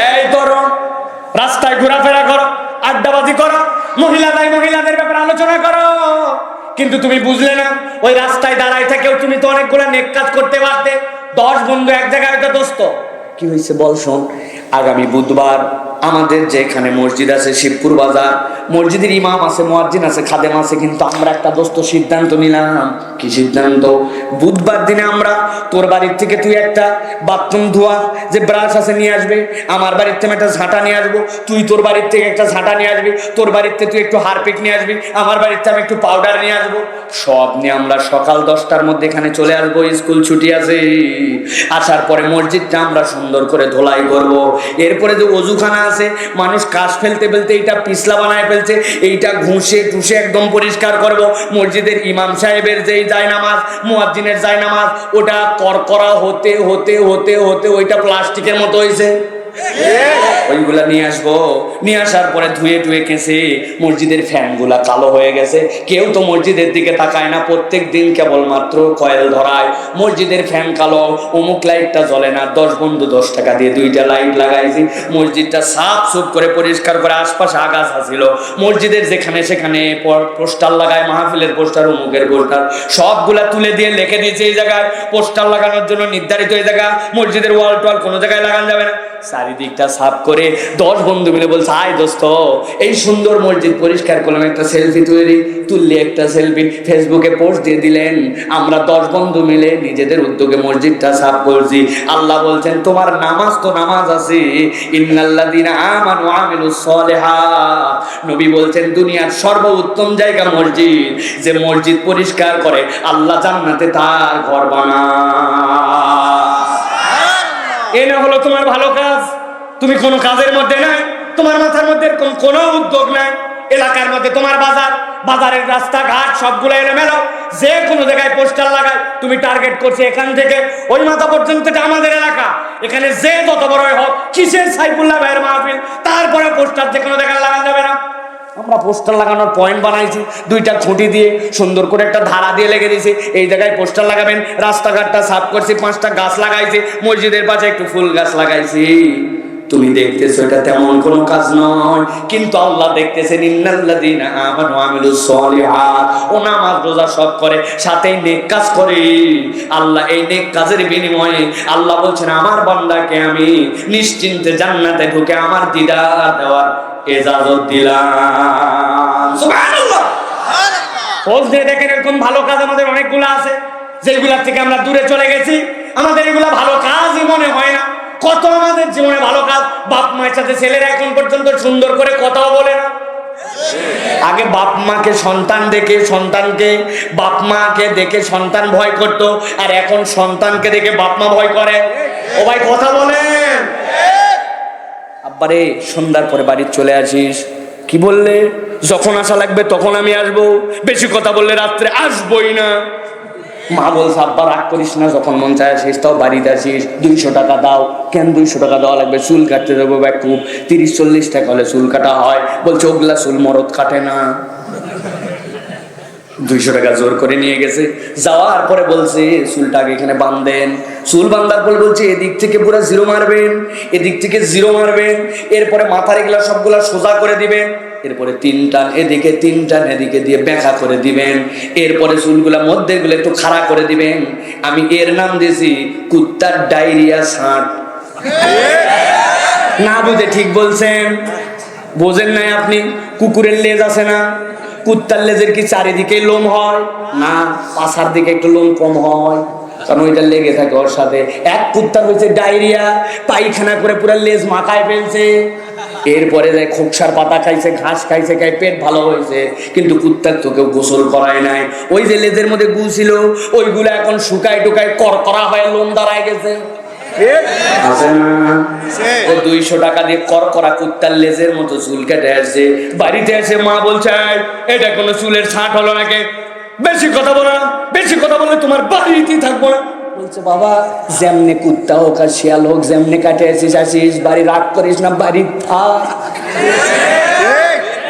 এই ধরো, রাস্তায় ঘোরাফেরা করো, আড্ডাবাজি করো, মহিলাদের ব্যাপারে আলোচনা করো, কিন্তু তুমি বুঝলে না ওই রাস্তায় দাঁড়ায় থেকেও তুমি তো অনেকগুলো নেক কাজ করতে পারতে। 10 বন্ধু এক জায়গায় হয়তো দোস্ত, কি হয়েছে বল শোন, আগামী বুধবার আমাদের যেখানে মসজিদ আছে শিবপুর বাজার, মসজিদের ইমাম আছে, মুয়াজ্জিন আছে, খাদেম আছে, কিন্তু আমরা একটা দোস্ত সিদ্ধান্ত নিলাম। কি সিদ্ধান্ত? বুধবার দিনে আমরা তোর বাড়ির থেকে তুই একটা বাথরুম ধোয়া যে ব্রাশ আছে নিয়ে আসবে, আমার বাড়ির থেকে একটা ঝাঁটা নিয়ে আসবো, তুই তোর বাড়ির থেকে একটা ঝাঁটা নিয়ে আসবি, তোর বাড়ির থেকে তুই একটু হারপিক নিয়ে আসবি, আমার বাড়ির থেকে আমি একটু পাউডার নিয়ে আসবো, সব নিয়ে আমরা সকাল 10টার মধ্যে এখানে চলে আসবো। স্কুল ছুটি আছে, আসার পরে মসজিদটা আমরা সুন্দর করে ধোলাই করব। এরপরে যে অজুখানা আছে, মানুষ কাশ ফেলতে ফেলতে এইটা পিছলা বানায় ফেলছে, এইটা ঘুষে টুসে একদম পরিষ্কার করব। মসজিদের ইমাম সাহেবের যেই জায়নামাজ, মুয়াজ্জিনের জায়নামাজ, ওটা করকরা হতে হতে হতে হতে ওইটা প্লাস্টিকের মতো হয়েছে, ওইগুলা নিয়ে আসবো। নিয়ে আসার পরে ধুয়ে টুয়ে কেসে মসজিদের ফ্যানগুলা কালো হয়ে গেছে, কেউ তো মসজিদের দিকে তাকায় না, প্রত্যেক দিন কেবলমাত্র কয়েল ধরায়, মসজিদের ফ্যান কালো, অমুক লাইটটা জ্বলে না। 10 বন্ধু 10 টাকা দিয়ে 2টা লাইট লাগাইছি, মসজিদটা সাফ সুফ করে পরিষ্কার করে, আশপাশে আগাছা ছিল, মসজিদের যেখানে সেখানে পোস্টার লাগায়, মাহফিলের পোস্টার, অমুকের পোস্টার, সবগুলা তুলে দিয়ে লিখে দিয়েছে এই জায়গায় পোস্টার লাগানোর জন্য নির্ধারিত এই জায়গা, মসজিদের ওয়াল টোয়াল কোনো জায়গায় লাগানো যাবে না। চারিদিকটা সাফ করে 10 বন্ধু মিলে বলছে, আয় দোস্ত, এই সুন্দর মসজিদ পরিষ্কার করলাম, একটা সেলফি তুললে, একটা সেলফি ফেসবুকে পোস্ট দিয়ে দিলেন। আমরা 10 বন্ধু মিলে নিজেদের উদ্যোগে মসজিদটা সাফ করছি। আল্লাহ বলছেন তোমার নামাজ তো নামাজ আছে, ইন্নাল্লাযীনা আমানু ওয়া আমিলুস সলিহাত। নবী বলছেন দুনিয়ার সর্বোত্তম জায়গা মসজিদ, যে মসজিদ পরিষ্কার করে আল্লাহ জান্নাতে তার ঘর বানায়। এ না হলো তোমার ভালো কাজ, তুমি কোনো কাজের মধ্যে নাই, তোমার মাথার মধ্যে কোনো উদ্যোগ নাই। এলাকার মধ্যে তোমার বাজারের রাস্তাঘাট সবগুলো এলোমেলো, যে কোনো জায়গায় পোস্টার লাগায়, তুমি টার্গেট করছে এখান থেকে ওই মাথা পর্যন্ত, এটা আমাদের এলাকা, এখানে যে যত বড়ই হোক, কিসের সাইফুল্লাহ ভাইয়ের মাহফিল, তারপরে পোস্টার যে কোনো জায়গায় লাগানো যাবে না। আমরা পোস্টার লাগানোর পয়েন্ট বানাইছি, 2টা খুঁটি দিয়ে সুন্দর করে একটা ধারা দিয়ে লেগে দিয়েছি, এই জায়গায় পোস্টার লাগাবেন। রাস্তাঘাটটা সাফ করছি, 5টা গাছ লাগাইছি, মসজিদের পাশে একটু ফুল গাছ লাগাইছি। তুমি দেখতেছো এটা তেমন কোনো কাজ নয়, কিন্তু আল্লাহ দেখতেছেন ইন্নাল্লাযীনা আমানু ওয়া আমিলুস সলিহাত। ও নামাজ রোজা সব করে, সাথে নেক কাজ করে। আল্লাহ এই নেক কাজের বিনিময়ে আল্লাহ বলছেন আমার বান্দাকে আমি নিশ্চিন্তে জান্নাতে ঢুকে আমার দিদার দেওয়ার ইজাজত দিলাম। সুবহানাল্লাহ। খোঁজ দিয়ে দেখেন, এরকম ভালো কাজ আমাদের অনেকগুলো আছে, যেগুলা থেকে আমরা দূরে চলে গেছি। আমাদের এগুলা ভালো কাজই মনে হয় না। কত আমাদের জীবনে ভালো কাজ, বাপ মায়ের সাথে ছেলেরা এখন পর্যন্ত সুন্দর করে কথাও বলে না। আগে বাপ মাকে সন্তান দেখে, সন্তানকে বাপ মাকে দেখে সন্তান ভয় করত, আর এখন সন্তানকে দেখে বাপ মা ভয় করে। ও ভাই কথা বলেন। আব্বারে সন্ধ্যার পরে বাড়ি চলে আসিস, কি বললে? যখন আসা লাগবে তখন আমি আসবো, বেশি কথা বললে রাত্রে আসবই না। মা বলছে আব্বা রাগ করিস না, যখন মন চায় আসিস, তাও বাড়িতে আসিস, 200 টাকা দাও। কেন 200 টাকা দেওয়া লাগবে? চুল কাটতে দেবো খুব, 30-40 টাকা হলে চুল কাটা হয়। বলছে ওগুলা চুল মরদ কাটে না। 200 টাকা জোর করে নিয়ে গেছে। যাওয়ার পরে বলছে চুলটাকে এখানে বাঁধেন। চুল বাঁধার পর বলছে এদিক থেকে পুরো জিরো মারবেন, এদিক থেকে জিরো মারবেন, এরপরে মাথার এগুলা সবগুলা সোজা করে দিবেন, এরপরে 3 টান এদিকে 3 টান এদিকে দিয়ে ব্যাখ্যা করে দিবেন, এরপরে চুলগুলা মধ্যে গুলো একটু খাড়া করে দিবেন। আমি এর নাম দিয়েছি কুত্তার ডায়রিয়া ছাঁট। না বুঝে ঠিক বলছেন, বোঝেন নাই আপনি? কুকুরের লেজ আছে না, কুত্তার লেজের কি চারিদিকে লোম হয় না? পাছার দিকে একটু লোম কম হয়, কারণ ওইটা লেগে থাকে ওর সাথে। এক কুত্তার হয়েছে ডায়রিয়া, পায়খানা করে পুরো লেজ মাথায় ফেলছে, এরপরে যায় খোকসার পাতা খাইছে, ঘাস খাইছে, খাই পেট ভালো হয়েছে, কিন্তু কুত্তার তো কেউ গোসল করায় নাই। ওই যে লেজের মধ্যে গু ছিল, ওইগুলো এখন শুকায় টুকায় করকরা হয়ে লোম দাঁড়ায় গেছে। আছে না? ও 200 টাকা দিয়ে করকরা কুত্তার লেজের মতো চুল কেটে আসছে। বাড়িতে এসে মা বলছে এটা কোনো চুলের ছাঁট হলো নাকি? বেশি কথা বলো না, বেশি কথা বললে তোমার বাড়িতেই থাকবো না। বলছে বাবা যেমনে কুত্তা হোক আর শিয়াল হোক, যেমনে কাটে আসিস আসিস, বাড়ি রাগ করিস না, বাড়ি থাক।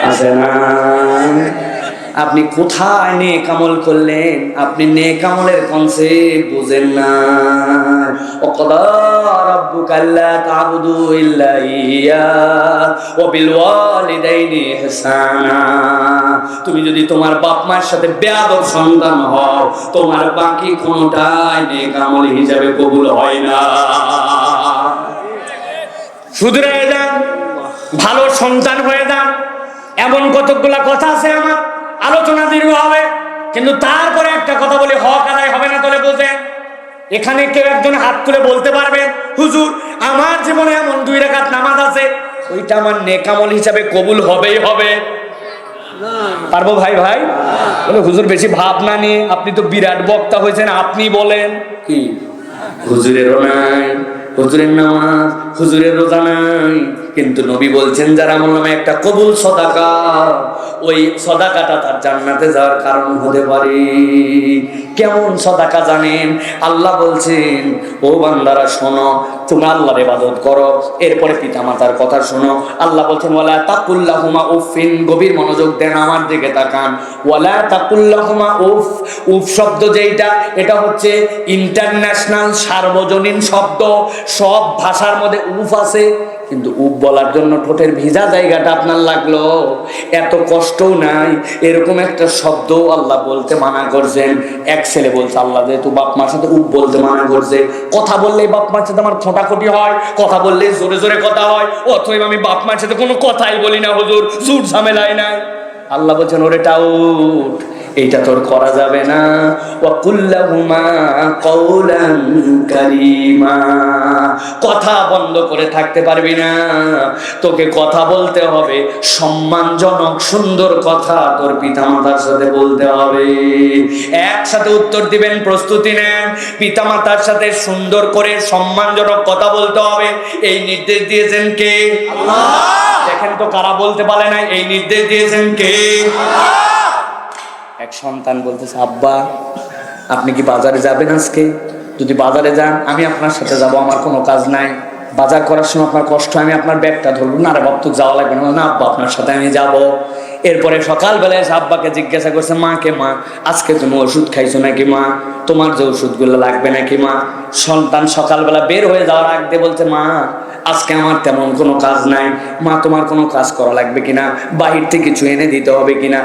আছে না? আপনি কোথায় নেক আমল করলেন? আপনি নেক আমলের কনসেপ্ট বুঝেন না। ওয়াকাদা রাব্বুকা আল্লা তা'বুদু ইল্লা ইয়্যা ওয়া বিল ওয়ালিদাইনি ইহসানা। তুমি যদি তোমার বাপ মার সাথে বেয়াদব সন্তান হও, তোমার বাকি কোনটাই নেক আমল হিসাবে কবুল হয় না। শুধরে যান, ভালো সন্তান হয়ে যান। এমন কতগুলা কথা আছে, আমার আলোচনা দীর্ঘ হবে, কিন্তু তারপরে একটা কথা বলি, হক আদায় হবে না তাহলে বোঝেন। এখানে কেউ একজন হাত তুলে বলতে পারবেন হুজুর আমার জীবনে এমন 2 রাকাত নামাজ আছে, ওইটা আমার নেক আমল হিসাবে কবুল হবেই হবে? পারবো ভাই? ভাই বলে হুজুর বেশি ভাব না নিয়ে, আপনি তো বিরাট বক্তা হয়েছেন, আপনি বলেন। কি হুজুরেরও নাই, হুজুরের নামাজ, হুজুরের রোজা নাই, কিন্তু নবী বলছেন যার আমলনামায় একটা কবুল সদাকা, ওই সদাকাটা তার জান্নাতে যাওয়ার কারণ হতে পারে। কেমন সদাকা জানেন? আল্লাহ বলছেন ও বান্দারা শোনো, তোমরা আল্লাহর ইবাদত করো, এরপরে পিতামাতার কথা শোনো। আল্লাহ বলছেন ওয়ালা তাকুল্লাহুমা উফিন, গভীর মনোযোগ দেন, আমার দিকে তাকান। ওয়ালা তাকুল্লাহুমা উফ, উফ শব্দ যেটা, এটা হচ্ছে ইন্টারন্যাশনাল সার্বজনীন শব্দ, সব ভাষার মধ্যে উফ আছে, কিন্তু উফ বলার জন্য ঠোঁটের ভিজা জায়গাটা আপনার লাগলো, এত কষ্টও নাই, এরকম একটা শব্দ আল্লাহ বলতে মানা করছেন। এক ছেলে বলছে আল্লাহ যেহেতু বাপ মার সাথে উফ বলতে মানা করছে, কথা বললেই বাপ মার সাথে আমার ঠোঁটাখুটি হয়, কথা বললেই জোরে জোরে কথা হয়, অথবা আমি বাপ মার সাথে কোনো কথাই বলি না হুজুর, ঝুট ঝামেলাই নাই। আল্লাহ বলছেন ওরে টাউট, এইটা তোর করা যাবে না। ওয়া কুল্লাহুমা কাওলান কারীমা, কথা বন্ধ করে থাকতে পারবি না, তোকে কথা বলতে হবে সম্মানজনক সুন্দর কথা, তোর পিতামাতার সাথে বলতে হবে। একসাথে উত্তর দিবেন, প্রস্তুতি নেন। পিতামাতার সাথে সুন্দর করে সম্মানজনক কথা বলতে হবে, এই নির্দেশ দিয়েছেন কে? আল্লাহ। দেখেন তো কারা বলতে পারে নাই, এই নির্দেশ দিয়েছেন কে? আল্লাহ। এক সন্তান বলতেছে আব্বা আপনি কি বাজারে যাবেন আজকে? যদি বাজারে যান আমি আপনার সাথে যাব, আমার কোনো কাজ নাই, বাজার করার সময় আপনার কষ্ট, আমি আপনার ব্যাগটা ধরবো না। আরে বাপ তো যাওয়া লাগবে না। আব্বা আপনার সাথে আমি যাব। এরপরে সকালবেলায় এসে আব্বাকে জিজ্ঞাসা করছে মাকে, মা আজকে তুমি ওষুধ খাইছো নাকি মা? তোমার যে ওষুধগুলো লাগবে নাকি মা? সন্তান সকালবেলা বের হয়ে যাওয়ার আগ দিয়ে বলছে মা আজকে আমার তেমন কোনো কাজ নাই, মা তোমার কোনো কাজ করা লাগবে কিনা, বাহির থেকে কিছু এনে দিতে হবে কিনা।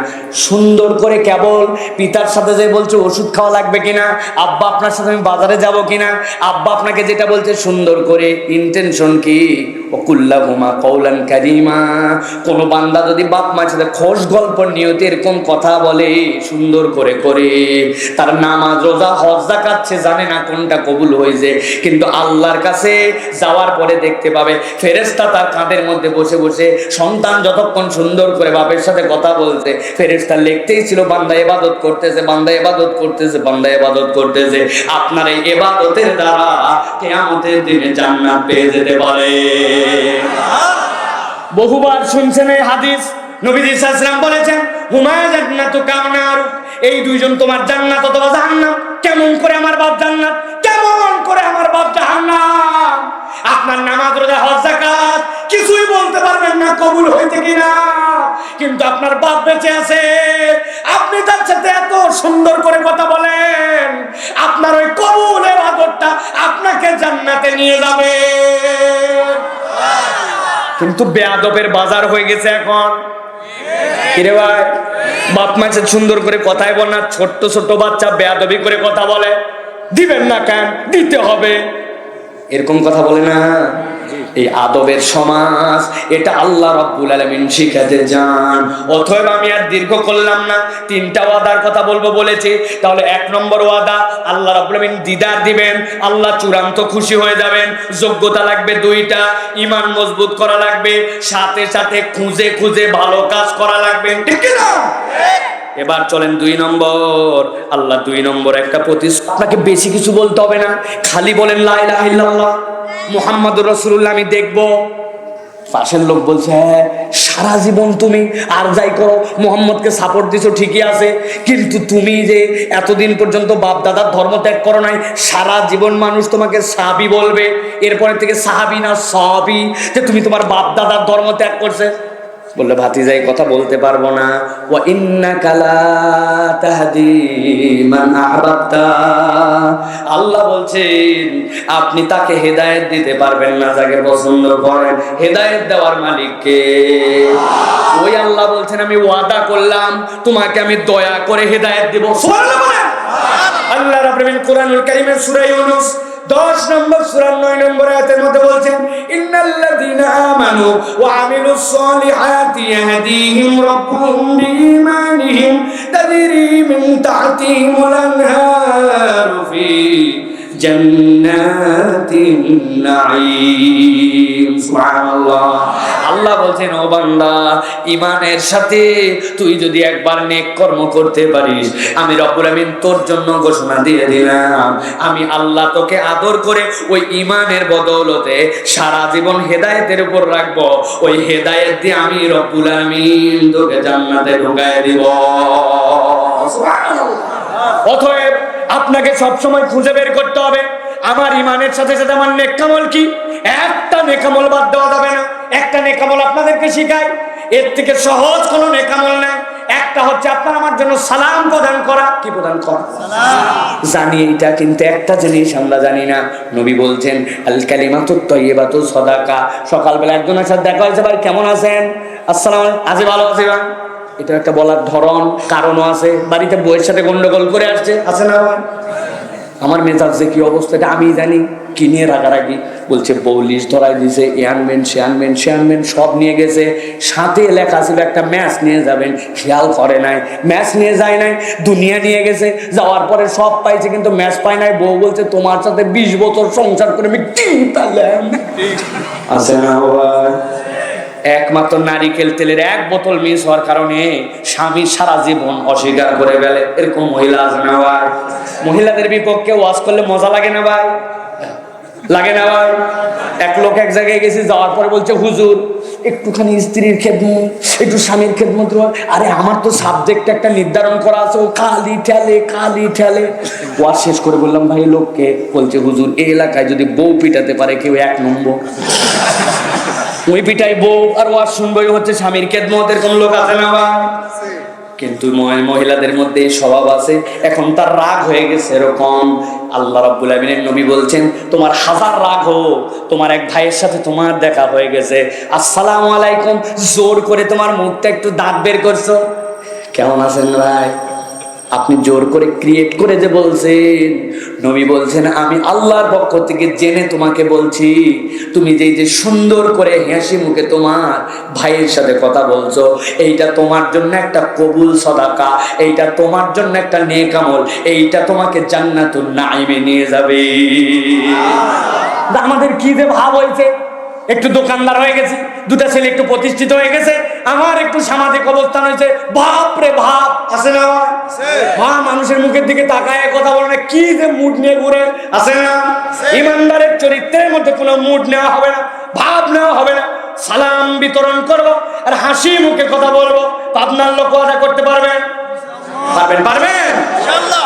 সুন্দর করে কেবল পিতার সাথে যে বলছে ওষুধ খাওয়া লাগবে কিনা, আব্বা আপনার সাথে আমি বাজারে যাব কিনা, আব্বা আপনাকে যেটা বলছে সুন্দর করে ইন্টেনশন কি, ওকুল্লাহুমা কওলান কারীমা। কোন বান্দা যদি বাপ মার সাথে খোশ গল্প নিয়তে এরকম কথা বলে সুন্দর করে করে, তার নামাজ রোজা হজ যাকাত সে জানে না কোনটা কবুল হয়েছে, কিন্তু আল্লাহর কাছে যাওয়ার পরে দেখতে পাবে ফেরেশতা তার কাঁধের মধ্যে বসে বসে, সন্তান যতক্ষণ সুন্দর করে বাপের সাথে কথা বলছে, ফেরেশতা লিখতেই ছিল বান্দা ইবাদত করতেছে, বান্দা ইবাদত করতেছে, বান্দা ইবাদত করতেছে। আপনার এই ইবাদতের দ্বারা কিয়ামতের দিনে জান্নাত পেয়ে যেতে পারে। বহুবার শুনছেন এই হাদিস, নবীজি সাল্লাল্লাহু আলাইহি ওয়াসাল্লাম বলেছেন, হুমা জান্নাতুকা ওয়া নারুক, এই দুইজন তোমার জান্নাত অথবা জাহান্নাম। কেমন করে আমার বাপ জান্নাত, কেমন করে আমার বাপ জাহান্নাম? আপনার নামাজ, রোজা, হজ, যাকাত কিছুই বলতে পারবেন না কবুল হইতে কিনা, কিন্তু আপনার বাপ বেঁচে আছে। আপনি তার সাথে এত সুন্দর করে কথা বলেন, আপনার ওই কবুল ইবাদতটা আপনাকে জান্নাতে নিয়ে যাবে। কিন্তু বেয়াদবের বাজার হয়ে গেছে এখন। কিরে ভাই, বাপ মাছে সুন্দর করে কথাই বল না, ছোট্ট ছোট্ট বাচ্চা বেয়াদবি করে কথা বলে, দিবেন না কেন, দিতে হবে, এরকম কথা বলে না। এই আদবের সমাজ, এটা আল্লাহ রাব্বুল আলামিন শিখাতে যান। অতএব আমি আর দীর্ঘ করলাম না, তিনটা ওয়াদার কথা বলবো বলেছি। তাহলে 1 নম্বর ওয়াদা, আল্লাহ রাব্বুল আলামিন দিদার দিবেন, আল্লাহ চূড়ান্ত খুশি হয়ে যাবেন। যোগ্যতা লাগবে 2টা, ঈমান মজবুত করা লাগবে, সাথে সাথে খুঁজে খুঁজে ভালো কাজ করা লাগবে, ঠিক কি না? এবার চলেন 2 নম্বর। আল্লাহ 2 নম্বর একটা প্রতিশ্রুতি, আপনাকে বেশি কিছু বলতে হবে না, খালি বলেন লা ইলাহা ইল্লাল্লাহ মুহাম্মাদুর রাসূলুল্লাহ, আমি দেখবো। পাশের লোক বলছে, হ্যাঁ সারা জীবন তুমি আর যাই করো মুহাম্মদকে সাপোর্ট দিছো ঠিকই আছে, কিন্তু তুমি যে এতদিন পর্যন্ত বাপ দাদার ধর্ম ত্যাগ করো নাই, সারা জীবন মানুষ তোমাকে সাহাবী বলবে, এরপরে থেকে সাহাবী না সাহাবী, যে তুমি তোমার বাপ দাদার ধর্ম ত্যাগ করছে। বললে ভাতিজা এই কথা বলতে পারবো না। ওয়া ইন্নাকা লা তাহদি মান আহবাবতা, আল্লাহ বলছেন আপনি তাকে হেদায়েত দিতে পারবেন না যাকে পছন্দ করেন। হেদায়েত দেওয়ার মালিক কে? ওই আল্লাহ বলছেন আমি ওয়াদা করলাম তোমাকে আমি দয়া করে হেদায়েত দেব। সুবহানাল্লাহ বলেন। আল্লাহ রাব্বুল আলামিন কোরআনুল কারীমের সূরা ইউনূস 10 নম্বর সূরা 9 নম্বর আয়াতের মধ্যে বলছেন, ইন্নাল্লাযীনা আমানু ওয়া আমিলুস সলিহাতি ইয়াহদিহিম রাব্বুহুম বিঈমানিহিম তাজরি মিন তাহতিহিমুল আনহারু ফি জান্নাতিন নাঈম। সুবহানাল্লাহ। আল্লাহ বলছেন, ও বান্দা, ঈমানের সাথে তুই যদি একবার নেক কর্ম করতে পারিস, আমি রব্বুল আমিন তোর জন্য ঘোষণা দিয়ে দিলাম, আমি আল্লাহ তোকে আদর করে ওই ঈমানের বদৌলতে সারা জীবন হেদায়েতের উপর রাখবো। ওই হেদায়েত দিয়ে আমি রব্বুল আমিন তোকে জান্নাতে ঢুকায় দিব। সুবহানাল্লাহ। অতএব আপনাকে সবসময় খুঁজে বের করতে হবে আমার ঈমানের সাথে সাথে আমার নেকামল কি। একটা নেকামল বাদ দেওয়া যাবে না। একটা নেকামল আপনাদেরকে শিখাই, এর থেকে সহজ কোনো নেকামল নাই। একটা হচ্ছে আপনার আমার জন্য সালাম প্রদান করা। কি প্রদান করা? সালাম। জানি এটা, কিন্তু একটা জিনিস আমরা জানি না। নবী বলছেন আল কালিমাতুত তাইয়্যিবাতু সাদাকা। সকালবেলা একজনের সাথে দেখা হয়েছে, ভাই কেমন আছেন, আসসালামু আলাইকুম, আজি ভালো আছি ভাই, এটা একটা বলার ধরন, কারণও আছে। বাড়িতে বউয়ের সাথে গন্ডগোল করে আসছে, আছে না ভাই? আমার মেজাজ যে কি অবস্থা এটা আমি জানি। কি নিয়ে রাগারাগি? বলছে বউ লিস্ট ধরাই দিয়েছে, এ আনবেন সে আনবেন সে আনবেন, সব নিয়ে গেছে। সাথে লেখা ছিল একটা ম্যাচ নিয়ে যাবেন, খেয়াল করে নাই, ম্যাচ নিয়ে যায় নাই, দুনিয়া নিয়ে গেছে। যাওয়ার পরে সব পাইছে কিন্তু ম্যাচ পায় নাই। বউ বলছে তোমার সাথে 20 বছর সংসার করে আমি কি পেলাম? আছে না ভাই? একমাত্র নারিকেল তেলের 1 বোতল মিস হওয়ার কারণে স্বামী সারা জীবন অস্বীকার করে ফেলে। এরকম মহিলা আছে না ভাই? মহিলাদের বিপক্ষে ওয়াজ করলে মজা লাগে না ভাই? লাগে না ভাই? এক লোক এক জায়গায় গেছে, যাওয়ার পরে বলছে হুজুর একটুখানি স্ত্রীর খেদমত, একটু স্বামীর খেদমত। আরে আমার তো সাবজেক্ট একটা নির্ধারণ করা আছে, ও খালি ঠেলে খালি ঠেলে। ওয়াজ শেষ করে বললাম ভাই লোককে, বলছে হুজুর এই এলাকায় যদি বউ পিটাতে পারে কেউ 1 নম্বর। ওই পিটাই বউ আর ওয়াজ শুনবই হচ্ছে স্বামীর খেদমত। এরকম লোক আছে না ভাই? কিন্তু মহিলাদের মধ্যে এই স্বভাব আছে। এখন তার রাগ হয়ে গেছে এরকম। আল্লাহ রাব্বুল আমিনের নবী বলছেন তোমার 1000 রাগ হোক, তোমার এক ভাইয়ের সাথে তোমার দেখা হয়ে গেছে, আসসালামু আলাইকুম, জোর করে তোমার মুখটা একটু দাঁত বের করছো, কেমন আছেন ভাই? আপনি জোর করে ক্রিয়েট করে যে বলছেন, নবী বলছেন আমি আল্লাহর পক্ষ থেকে জেনে তোমাকে বলছি, তুমি যে সুন্দর করে হাসি মুখে তোমার ভাইয়ের সাথে কথা বলছো, এইটা তোমার জন্য একটা কবুল সাদাকা, এইটা তোমার জন্য একটা নেক আমল, এইটা তোমাকে জান্নাতুন নাঈমে নিয়ে যাবে। আমাদের কি যে ভাব হয়েছে, একটু দোকানদার হয়ে গেছি, 2টা ছেলে একটু প্রতিষ্ঠিত হয়ে গেছে, আমার একটু সামাজিক অবস্থান হয়েছে, বাপ রে ভাব, আছে না মা? মানুষের মুখের দিকে তাকায় কথা বলে না, কি যে মুড নিয়ে ঘুরে, আছে না? ইমানদারের চরিত্রের মধ্যে কোনো মুড নেওয়া হবে না, ভাব নেওয়া হবে না। সালাম বিতরণ করব, আর হাসি মুখে কথা বলবো। আপনার লোক আদা করতে পারবেন? পারবেন ইনশাআল্লাহ।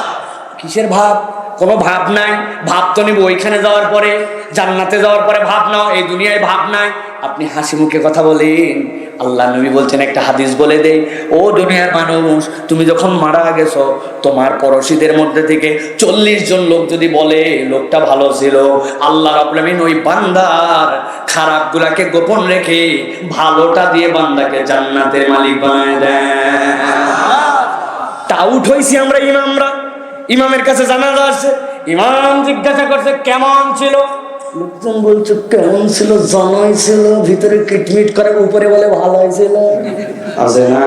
কিসের ভাব? কোনো ভাব নাই। ভাব তো নিব ওইখানে যাওয়ার পরে, জান্নাতে যাওয়ার পরে ভাব নাও, এই দুনিয়ায় ভাব নাই। আপনি হাসি মুখে কথা বলেন। আল্লাহ নবী বলছেন, একটা হাদিস বলে দেই, ও দুনিয়ার মানুষ, তুমি যখন মারা গেছো, তোমার পড়শিদের মধ্যে থেকে 40 জন লোক যদি বলে লোকটা ভালো ছিল, আল্লাহ রাব্বুল আমিন ওই বান্দার খারাপ গুলাকে গোপন রেখে ভালোটা দিয়ে বান্দাকে জান্নাতের মালিক বানায় দেন। টাউট হইছি আমরা ইমামরা। ইমামের কাছে জানাজা আসছে, ইমাম জিজ্ঞাসা করছে কেমন ছিল? লোকজন বলছে কেমন ছিল, জানাই ছিল, ভিতরে কিটমিট করে, উপরে বলে ভালো হয়েছিল। আছে না?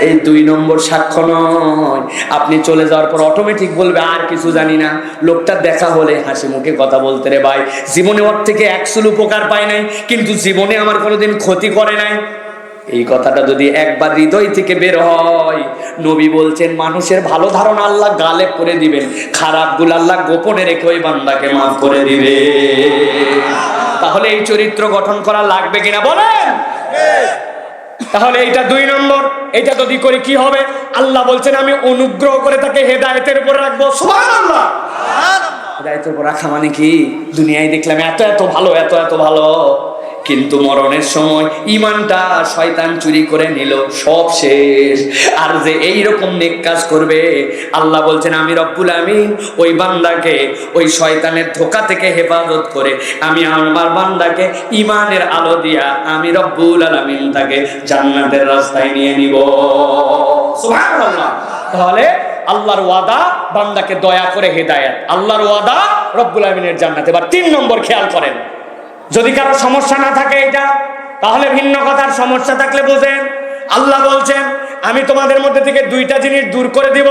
এই 2 নম্বর সাক্ষ্য নয়। আপনি চলে যাওয়ার পর অটোমেটিক বলবে আর কিছু জানি না। লোকটা দেখা হলে হাসি মুখে কথা বলতে, রে ভাই জীবনে ওর থেকে 100 উপকার পাই নাই, কিন্তু জীবনে আমার কোনোদিন ক্ষতি করে নাই। এই কথাটা যদি একবার হৃদয় থেকে বের হয়, নবী বলছেন মানুষের ভালো ধারণা আল্লাহ গালেব করে দিবেন, খারাপ গুলো আল্লাহ গোপনে রেখে ওই বান্দাকে মাফ করে দিবে। তাহলে এই চরিত্র গঠন করা লাগবে কিনা বলেন? তাহলে এইটা 2 নম্বর। এটা যদি করি কি হবে? আল্লাহ বলছেন আমি অনুগ্রহ করে তাকে হেদায়েতের উপর রাখবো। সুবহানাল্লাহ। হেদায়েতের উপর রাখা মানে কি? দুনিয়ায় দেখলাম এত এত ভালো, এত এত ভালো, কিন্তু মরণের সময় ইমানটা শয়তান চুরি করে নিল, সব শেষ। আর যে এই রকম নেক কাজ করবে, আল্লাহ বলছেন আমি রব্বুল আমিন ওই বান্দাকে ওই শয়তানের ধোঁকা থেকে হেফাজত করে আমি আমার বান্দাকে ইমানের আলো দিয়া আমি রব্বুল আলামিন তাকে জান্নাতের রাস্তায় নিয়ে নিব। সুবহানাল্লাহ। তাহলে আল্লাহর ওয়াদা বান্দাকে দয়া করে হেদায়েত, আল্লাহর ওয়াদা রব্বুল আমিনের জান্নাত। এবার 3 নম্বর খেয়াল করেন। যদি কারো সমস্যা না থাকে এটা, তাহলে ভিন্ন কথার। সমস্যা থাকলে বোঝেন, আল্লাহ বলছেন আমি তোমাদের মধ্যে থেকে 2টা জিনিস দূর করে দিব,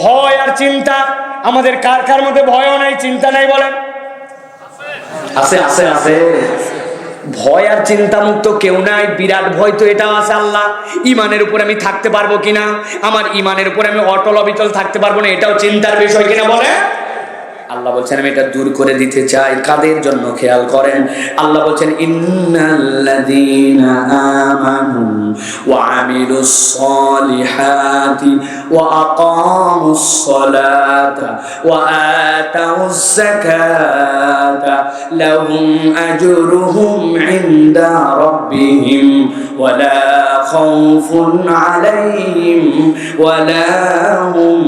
ভয় আর চিন্তা। আমাদের কার কার মধ্যে ভয়ও নাই, চিন্তা নাই বলেন? আছে আছে আছে। ভয় আর চিন্তা মুক্ত কেউ নাই। বিরাট ভয় তো এটাও আছে আল্লাহ, ইমানের উপর আমি থাকতে পারবো কিনা, আমার ইমানের উপর আমি অটল অবিচল থাকতে পারবো না, এটাও চিন্তার বিষয় কিনা বলে। আল্লাহ বলছেন আমি এটা দূর করে দিতে চাই। কাদের জন্য? খেয়াল করেন, আল্লাহ বলছেন ইন্নাল্লাযীনা আমানু ওয়া আমিলুস সলিহাতি ওয়া আকামুস সালাতা ওয়া আতাউজ যাকাতা লাহুম আজরুহুম ইনদা রাব্বিহিম ওয়া লা খাউফুন আলাইহিম ওয়া লা হুম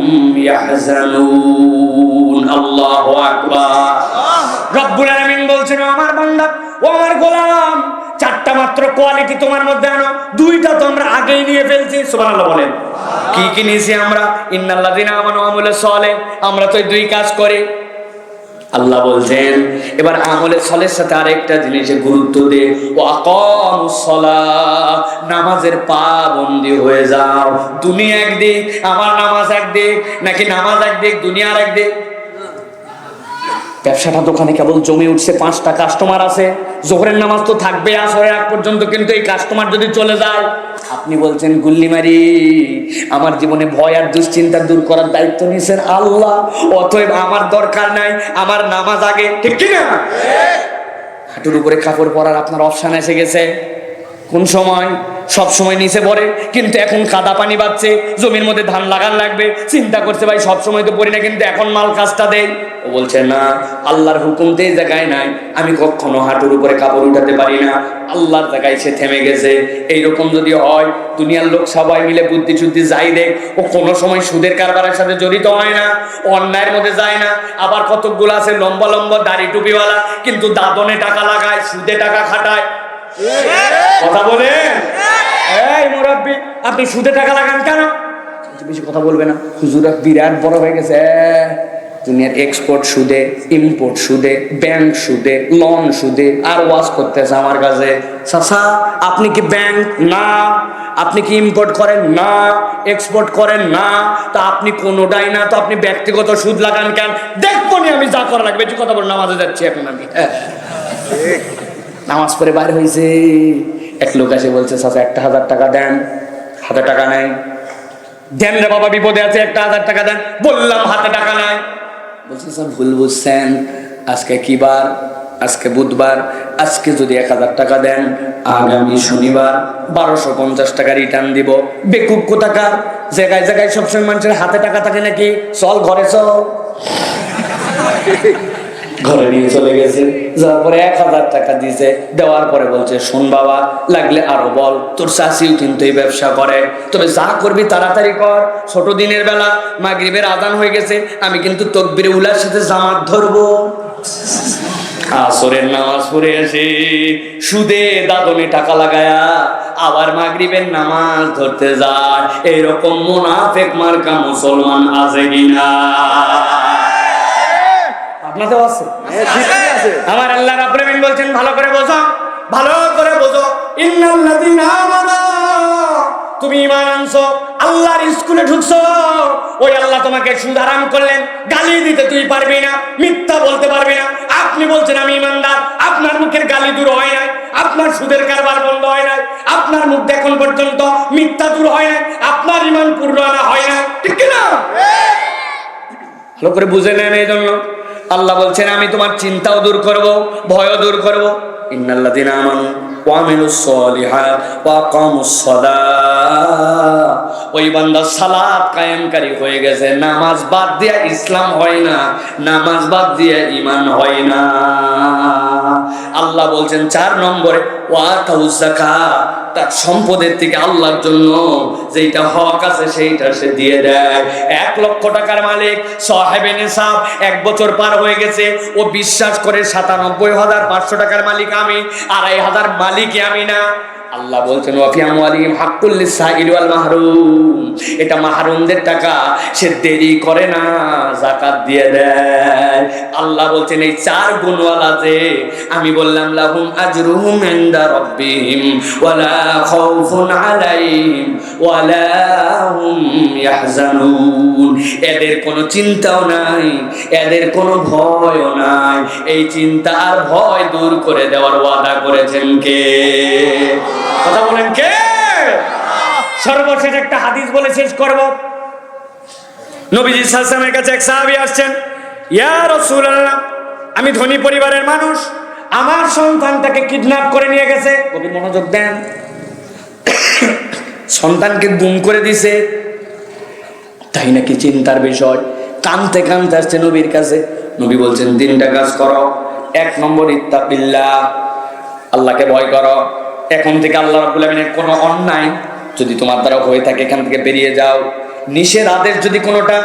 ইয়াহজানুন। আল্লাহু আকবার। রব্বুল আলামিন বলছেন আমার বান্দা, ও আমার গোলাম, 4টা মাত্র কোয়ালিটি তোমার মধ্যে আনো। 2টা তো আমরা আগেই নিয়ে ফেলছি। সুবহানাল্লাহ বলেন। কি কি নিয়েছি আমরা? ইন্নাল্লাযীনা আমানু ওয়া আমিলুস সলিহ, আমরা তো 2 কাজ করি। আল্লাহ বলছেন এবার আমলে সলের সাথে আরেকটা জিনিসে গুরুত্ব দে, ও আকামুস সালাহ, নামাজের পাবন্দি হয়ে যাও। দুনিয়া একদিক, আমার নামাজ একদিক, নাকি নামাজ একদিক দুনিয়ার একদিক? ব্যবসাটা দোকানে কেবল জমে উঠছে, 5টা কাস্টমার আছে, জোহরের নামাজ তো থাকবে আসরের আগ পর্যন্ত, কিন্তু এই কাস্টমার যদি চলে যায়, আপনি বলছেন গুল্লিমারি, আমার জীবনে ভয় আর দুশ্চিন্তা দূর করার দায়িত্ব নিয়েছেন আল্লাহ, অতএব আমার দরকার নাই, আমার নামাজ আগে। ঠিক কি না? হাঁটুর উপরে কাপড় পরার আপনার অপশন এসে গেছে। কোন সময়? সব সময় নিচে পড়ে, কিন্তু এখন কাদা পানি বাজছে, জমির মধ্যে ধান লাগান লাগবে, চিন্তা করছে ভাই সব সময় তো পড়ি না, কিন্তু এখন মাল কাজটা দেয়। ও বলছে না, আল্লাহর হুকুম তো এই জায়গায় নাই, আমি কখনো হাঁটুর উপরে কাপড় উঠাতে পারি না, আল্লাহর জায়গায় সে থেমে গেছে। এইরকম যদি হয়, দুনিয়ার লোক সবাই মিলে বুদ্ধি শুদ্ধি যাই দেখ, ও কোনো সময় সুদের কারবারের সাথে জড়িত হয় না, অন্যায়ের মধ্যে যায় না। আবার কতকগুলো আছে লম্বা লম্বা দাড়ি টুপিওয়ালা, কিন্তু দাদনে টাকা লাগায়, সুদে টাকা খাটায়। কথা বলেন। এই মুরাব্বি, আপনি সুদে টাকা লাগান কেন? বেশি কথা বলবে না, হুজুরা বিরাট বড় হয়ে গেছে। দুনিয়ার এক্সপোর্ট সুদে, ইম্পোর্ট সুদে, ব্যাংক সুদে, লোন সুদে, আর ওয়াজ করতেছে আমার কাছে। চাচা আপনি কি ব্যাংক? না। আপনি কি ইম্পোর্ট করেন? না। এক্সপোর্ট করেন? না। তো আপনি কোনোটাই না, তো আপনি ব্যক্তিগত সুদ লাগান কেন? দেখবো নি আমি যা করা লাগবে। বেশি কথা বল, নামাজে যাচ্ছি এখন আমি। নামাজ পড়ে বাইরে হয়েছে, এক লোক এসে বলছে চাচা 1000 টাকা দেন। হাতে টাকা নাই। দেন রে বাবা, বিপদে আছে, 1000 টাকা দেন। বললাম হাতে টাকা নাই। বলছে স্যার ভুল বুঝছেন, আজকে কি বার? আজকে বুধবার, আজকে যদি 1000 টাকা দেন, আগামী শনিবার 1250 টাকা রিটার্ন দিব। বেকুব কোথাকার, জায়গায় জায়গায় সবসময় মানুষের হাতে টাকা থাকে নাকি? চল ঘরে চল। ঘরে নিয়ে চলে গেছে, যাওয়ার পরে 1000 টাকা দিয়েছে। দেওয়ার পরে বলছে, শোন বাবা, লাগলে আরো বল, তোর চাষিও কিন্তু এই ব্যবসা করে, তবে যা করবি তাড়াতাড়ি কর। ছোট দিনের বেলা মাগরিবের আজান হয়ে গেছে, আমি কিন্তু তকবীরে উলার সাথে জামাত ধরবো। আসরের নামাজ পড়ে এসে সুদে দাদনে টাকা লাগায়া আবার মাগরিবের নামাজ ধরতে যায়। এইরকম মুনাফিক মার্কা মুসলমান আছে কিনা? আপনাদের আছে? আমার আল্লাহ রাব্বুল আলামিন বলছেন, ভালো করে বোঝো, ভালো করে বোঝো। ইন্নাল্লাযীনা আমানু, তুমি ঈমান আনছো, আল্লাহর স্কুলে ঢুকছো, ওই আল্লাহ তোমাকে সুদ হারাম করলেন, গালি দিতে তুই পারবি না, মিথ্যা বলতে পারবি না। আপনি বলছেন আমি ঈমানদার, আপনার মুখের গালি দূর হয় নাই, আপনার সুদের কারবার বন্ধ হয় নাই, আপনার মুখ এখন পর্যন্ত মিথ্যা দূর হয় নাই, আপনার ঈমান পূর্ণ হয় না, ঠিক কি না? ভালো করে বুঝে নেন। এই জন্য আল্লাহ বলছেন, আমি তোমার চিন্তাও দূর করব, ভয়ও দূর করব। ইন্নাল্লাযীনা আমানু ওয়া আমিলুস সলিহাত ওয়া আকামুস সালাত, ওই বান্দা সালাত কায়েমকারী হয়ে গেছে। নামাজ বাদ দিয়া ইসলাম হয় না, নামাজ বাদ দিয়া ঈমান হয় না। আল্লাহ বলছেন 4 নম্বরে, ওয়া আতাউজ যাকাত, তার সম্পদের থেকে আল্লাহর জন্য যেটা হক আছে সেইটা সে দিয়ে দেয়। 1 লক্ষ টাকার মালিক সাহেবে নিসাব, 1 বছর পার হয়ে গেছে, ও বিশ্বাস করে ৯৭৫০০ টাকার মালিক আমি, ২৫০০ মালিক আমি না। আল্লাহ বলছেন, ওয়া ফি আমওয়ালিহিম হাক্কুল লিসাইলি ওয়াল মাহরুম, এটা মাহরুমদের টাকা, সে দেরি করে না, যাকাত দিয়ে দেয়। আল্লাহ বলছেন, এই 4 গুণওয়ালা যে আমি বললাম, লাহুম আজরুহুম ইনদা রাব্বিহিম ওয়ালা খাউফুন আলাইহিম ওয়ালা হুম ইয়াহজানুন, এদের কোনো চিন্তাও নাই, এদের কোনো ভয়ও নাই। এই চিন্তা আর ভয় দূর করে দেওয়ার ওয়াদা করেছেন কে? কথা বলেন কে? সর্বশেষ একটা হাদিস বলে শেষ করব। নবীজি সাল্লাল্লাহু আলাইহি ওয়াসাল্লামের কাছে এক সাহাবী আসছেন, ইয়া রাসূলুল্লাহ, আমি ধনী পরিবারের মানুষ, আমার সন্তানটাকে কিডন্যাপ করে নিয়ে গেছে। গভীর মনোযোগ দেন। সন্তানকে গুম করে দিছে, তাই নাকি চিন্তার বিষয়। কানতে কানতে আসছে নবীর কাছে। নবী বলছেন, 3টা কাজ করো। 1 নম্বর, ইত্তাকিল্লাহ, আল্লাহকে ভয় করো। এখন থেকে আল্লাহ রাব্বুল আলামিনের কোনো অন্যায় যদি তোমার দ্বারা হয়ে থাকে, এখান থেকে বেরিয়ে যাও। নিষেধ আদেশ যদি কোনোটা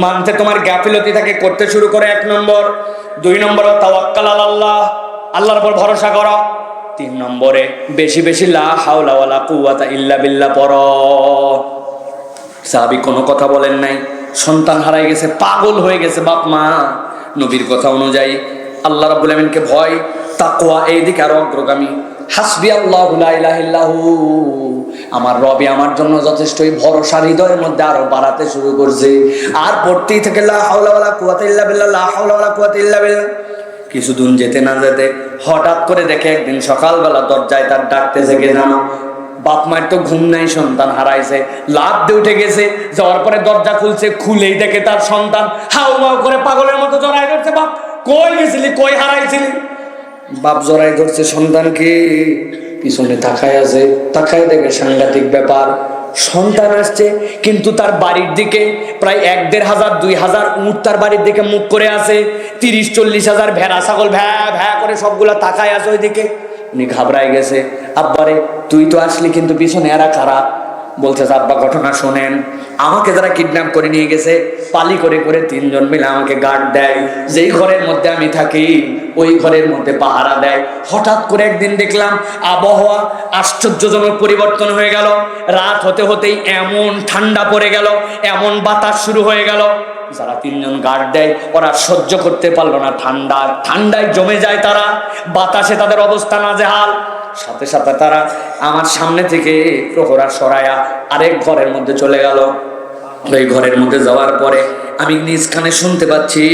মানতে তোমার গাফিলতি থাকে, করতে শুরু করো, 1 নম্বর। 2 নম্বর, তাওয়াক্কাল আলাল্লাহ, আল্লাহর উপর ভরসা করো। 3 নম্বরে, বেশি বেশি লা হাওলা ওয়ালা কুওয়াতা ইল্লা বিল্লাহ পড়ো। সাহাবী কোনো কথা বলেন নাই। সন্তান হারাই গেছে, পাগল হয়ে গেছে বাপ মা। নবীর কথা অনুযায়ী আল্লাহ রাব্বুল আমিনকে ভয়, তাকওয়া, এই দিকে আরো অগ্রগামী। হাসবি আল্লাহু লা ইলাহা ইল্লাহু, আমার রবি আমার জন্য যথেষ্ট, এই ভরসা হৃদয়ের মধ্যে আরো বাড়াতে শুরু করছে। আর পড়তেই থেকে লা হাওলা ওয়ালা কুওয়াতা ইল্লা বিল্লাহ, লা হাওলা ওয়ালা কুওয়াতা ইল্লা বিল্লাহ। কিছুদিন যেতে না যেতে হঠাৎ করে দেখে একদিন সকালবেলা দরজায় তার ডাকতেছে কে জানো? বাপ মায়ের তো ঘুম নাই, সন্তান হারাইছে, লাফ দিয়ে উঠে গেছে। যাওয়ার পরে দরজা খুলছে, খুলেই দেখে তার সন্তান হাউ মাউ করে পাগলের মতো জড়াই ধরছে। বাপ, কই গেছিলি, কই হারাইছিলি? বাপ জড়াই ধরছে সন্তানকে, পিছনে তাকায় আছে, তাকায় দেখে সাংঘাতিক ব্যাপার। সন্তান আসছে, কিন্তু তার বাড়ির দিকে প্রায় ১-১.৫ ২,০০০ উট তার বাড়ির দিকে মুখ করে আছে। ৩০-৪০ হাজার ভেড়া ছাগল ভ্যা ভ্যা করে সবগুলা তাকায় আছে ওই দিকে। উনি ঘাবড়ায় গেছে। আব্বারে, তুই তো আসলি, কিন্তু পিছনে এরা কারা? বলছে, আব্বা ঘটনা শোনেন, আমাকে যারা কিডন্যাপ করে নিয়ে গেছে, পালি করে করে 3 জন মিলে আমাকে গার্ড দেয়। যেই ঘরের মধ্যে আমি থাকি ওই ঘরের মধ্যে পাহারা দেয়। হঠাৎ করে একদিন দেখলাম আবহাওয়া আশ্চর্যজনক পরিবর্তন হয়ে গেল। রাত হতে হতেই এমন ঠান্ডা পড়ে গেল, এমন বাতাস শুরু হয়ে গেল। যারা 3 জন গার্ড দেয় ওরা সহ্য করতে পারলো না, ঠান্ডায় জমে যায় তারা, বাতাসে তাদের অবস্থা নাজেহাল। সাথে সাথে তারা আমার সামনে থেকে প্রহরা সরায়া আরেক ঘরের মধ্যে চলে গেল। ওই ঘরের মধ্যে যাওয়ার পরে আমি নিজ কানে শুনতে পাচ্ছি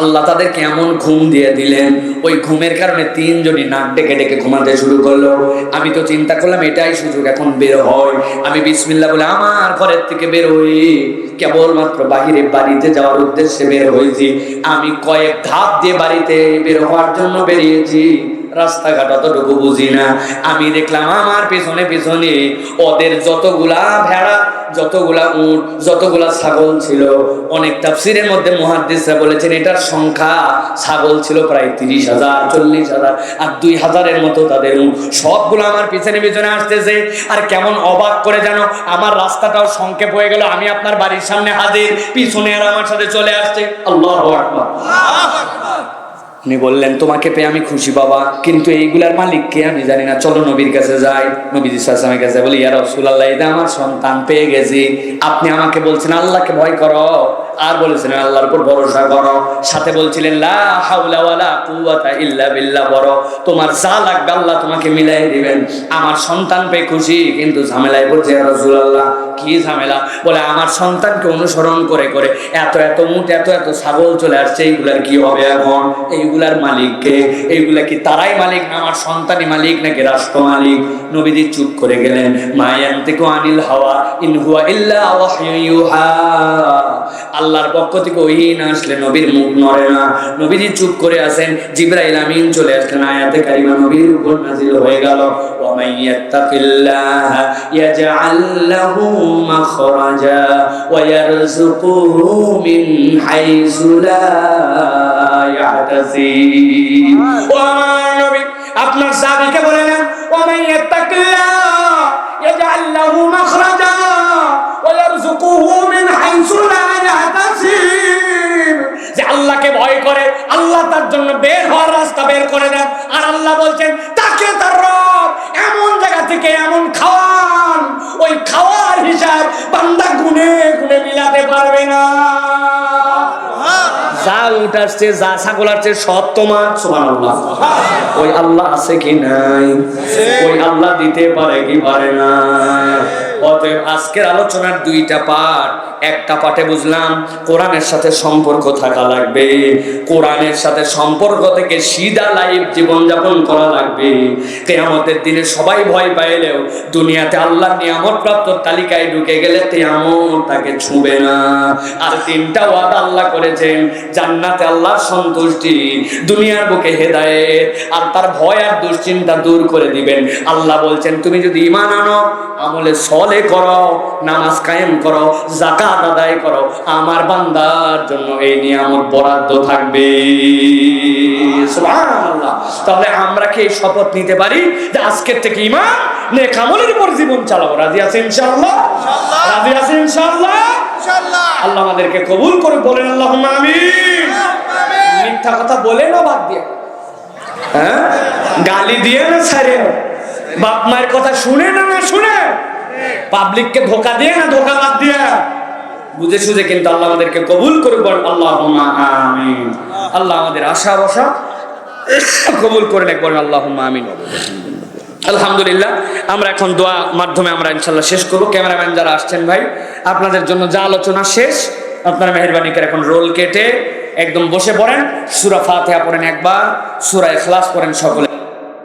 আল্লাহ তাদেরকে এমন ঘুম দিয়ে দিলেন, ওই ঘুমের কারণে তিনজনই নাক ডেকে ডেকে ঘুমাতে শুরু করলো। আমি তো চিন্তা করলাম এটাই সুযোগ, এখন বের হয়। আমি বিসমিল্লাহ বলে আমার ঘরের থেকে বের হই, কেবলমাত্র বাহিরে বাড়িতে যাওয়ার উদ্দেশ্যে বের হয়েছি। আমি কয়েক ধাপ দিয়ে বাড়িতে বের হওয়ার জন্য বেরিয়েছি, রাস্তাঘাট অতটুকু বুঝি না। আমি দেখলাম আমার পেছনে পেছনে ওদের যতগুলা ভেড়া, যতগুলা উট, যতগুলা ছাগল ছিল, অনেক তাফসীরের মধ্যে মুহাদ্দিসরা বলেছেন এটার সংখ্যা ছাগল ছিল প্রায় 30,000 40,000, আর 2,000-এর মতো তাদের উট। সবগুলো আমার পিছনে পিছনে আসতেছে। আর কেমন অবাক করে জানো, আমার রাস্তাটাও সংক্ষেপ হয়ে গেল। আমি আপনার বাড়ির সামনে হাজির, পিছনে আর আমার সাথে চলে আসছে। আল্লাহু আকবার। উনি বললেন তোমাকে পেয়ে আমি খুশি বাবা, কিন্তু এইগুলার মালিক কে আমি জানি না, চলো নবীর কাছে যাই। নবীজি সাল্লাল্লাহু আলাইহি ওয়াসাল্লামের কাছে বলি, ইয়া রাসূলুল্লাহ, এটা আমার সন্তান পেয়ে গেছি, আপনি আমাকে বলছেন আল্লাহকে ভয় করো, আর বলেছিলেন আল্লাহর উপর ভরসা করো, সাথে বলছিলেন লা হাওলা ওয়ালা কুওয়াতা ইল্লা বিল্লাহ, বড় তোমার যা লাগবে আল্লাহ তোমাকে মিলাই দিবেন। আমার সন্তান পেয়ে খুশি, কিন্তু ঝামেলায় পড়ছে। ইয়া রাসূলুল্লাহ, কি ঝামেলা? বলে আমার সন্তানকে অনুসরণ করে করে এত এত উট, এত এত ছাগল চলে আসছে, এইগুলার কি হবে এখন? এইগুলার মালিক কে? এইগুলা কি তারাই মালিক না আমার সন্তানই মালিক, নাকি রাষ্ট্র মালিক? নবীজি চুপ করে গেলেন। মা ইয়ানতিকু আনিল হাওয়া ইন হুয়া ইল্লা ওয়াহয়ু ইউহা। আল্লাহর পক্ষ থেকে ওহী না আসলে নবীর মুখ নড়ে না। নবীজি চুপ করে আছেন, জিবরাইল আমিন চলে আসলেন, আয়াতে কারিমা নবীর উপর নাযিল হয়ে গেল। ওয়া মান ইয়াত্তাকিল্লাহ ইয়াজআল লাহু মাখরাজা ওয়া ইয়ারযুকুহু মিন হাইসু লা ইয়াহতাসিব। ও আমার নবী, আপনার সাহাবীকে বলেন, ওয়া মান ইয়াত্তাকিল্লাহ ইয়াজআল লাহু মাখরাজা ওয়া ইয়ারযুকুহু মিন হাইসু লা ইয়াহতাসিব। যে আল্লাহকে ভয় করে আল্লাহ তার জন্য বের হওয়ার রাস্তা বের করে দেন। আর আল্লাহ বলছেন তাকে তার রব এমন জায়গা থেকে এমন খাওয়ান, ওই খাওয়ার হিসাব বান্দা গুনে গুনে মিলাতে পারবে না। যা উট আসছে, যা ছাগল আসছে, সব তোমার। সুবহানাল্লাহ। ওই আল্লাহ আছে কি নাই? ওই আল্লাহ দিতে পারে কি পারে না? অতএব আজকের আলোচনার দুইটা পার্ট। একটা পার্টে বুঝলাম কোরআনের সাথে সম্পর্ক থাকা লাগবে, কোরআনের সাথে সম্পর্ক থেকে সিধা লাইফ জীবনযাপন করা লাগবে। কিয়ামতের দিনে সবাই ভয় পাইলেও দুনিয়াতে আল্লাহর নিয়ামত প্রাপ্ত তালিকায় ঢুকে গেলে কিয়ামত তাকে ছুঁবে না। আর তিনটা ওয়াদা আল্লাহ করেছেন, জান্নাতে আল্লাহর সন্তুষ্টি, দুনিয়ার বুকে হেদায়েত, আর তার ভয় আর দুশ্চিন্তা দূর করে দিবেন। আল্লাহ বলছেন তুমি যদি ঈমান আনো, আমলে সলে করো, নামাজ কায়েম করো, যাকাত আদায় করো, আমার বান্দার জন্য এই নিয়ামত বরাদ্দ থাকবে। সুবহানাল্লাহ। তাহলে আমরা কি এই শপথ নিতে পারি যে আজকের থেকে ঈমান নেক আমলের উপর জীবন চালাবো? রাজি আছেন ইনশাআল্লাহ? রাজি আছেন ইনশাআল্লাহ? ইনশাআল্লাহ। আল্লাহ আমাদেরকে কবুল করে, বলেন আল্লাহুম্মা আমিন। মিথ্যা কথা বলে না বাদ দিয়ে, হ্যাঁ, গালি দিয়ে না ছাড়ে, বাপ মায়ের কথা শুনে না না শুনে, পাবলিককে ধোকা দিয়ে না ধোকা বাদ দিয়ে, বুঝে সুঝে কিন্তু আল্লাহ আমাদেরকে কবুল করুক, আল্লাহুম্মা আমিন। আল্লাহ আমাদের আশা ভরসা কবুল করে নেক, বলেন আল্লাহুম্মা আমিন। আলহামদুলিল্লাহ, আমরা এখন দোয়া মাধ্যমে আমরা ইনশাআল্লাহ শেষ করব। ক্যামেরাম্যান যারা আসছেন ভাই, আপনাদের জন্য যা আলোচনা শেষ, আপনারা মেহেরবানি করে এখন রোল কেটে একদম বসে পড়েন। সূরা ফাতিহা পড়েন একবার, সূরা ইখলাস পড়েন সকলে।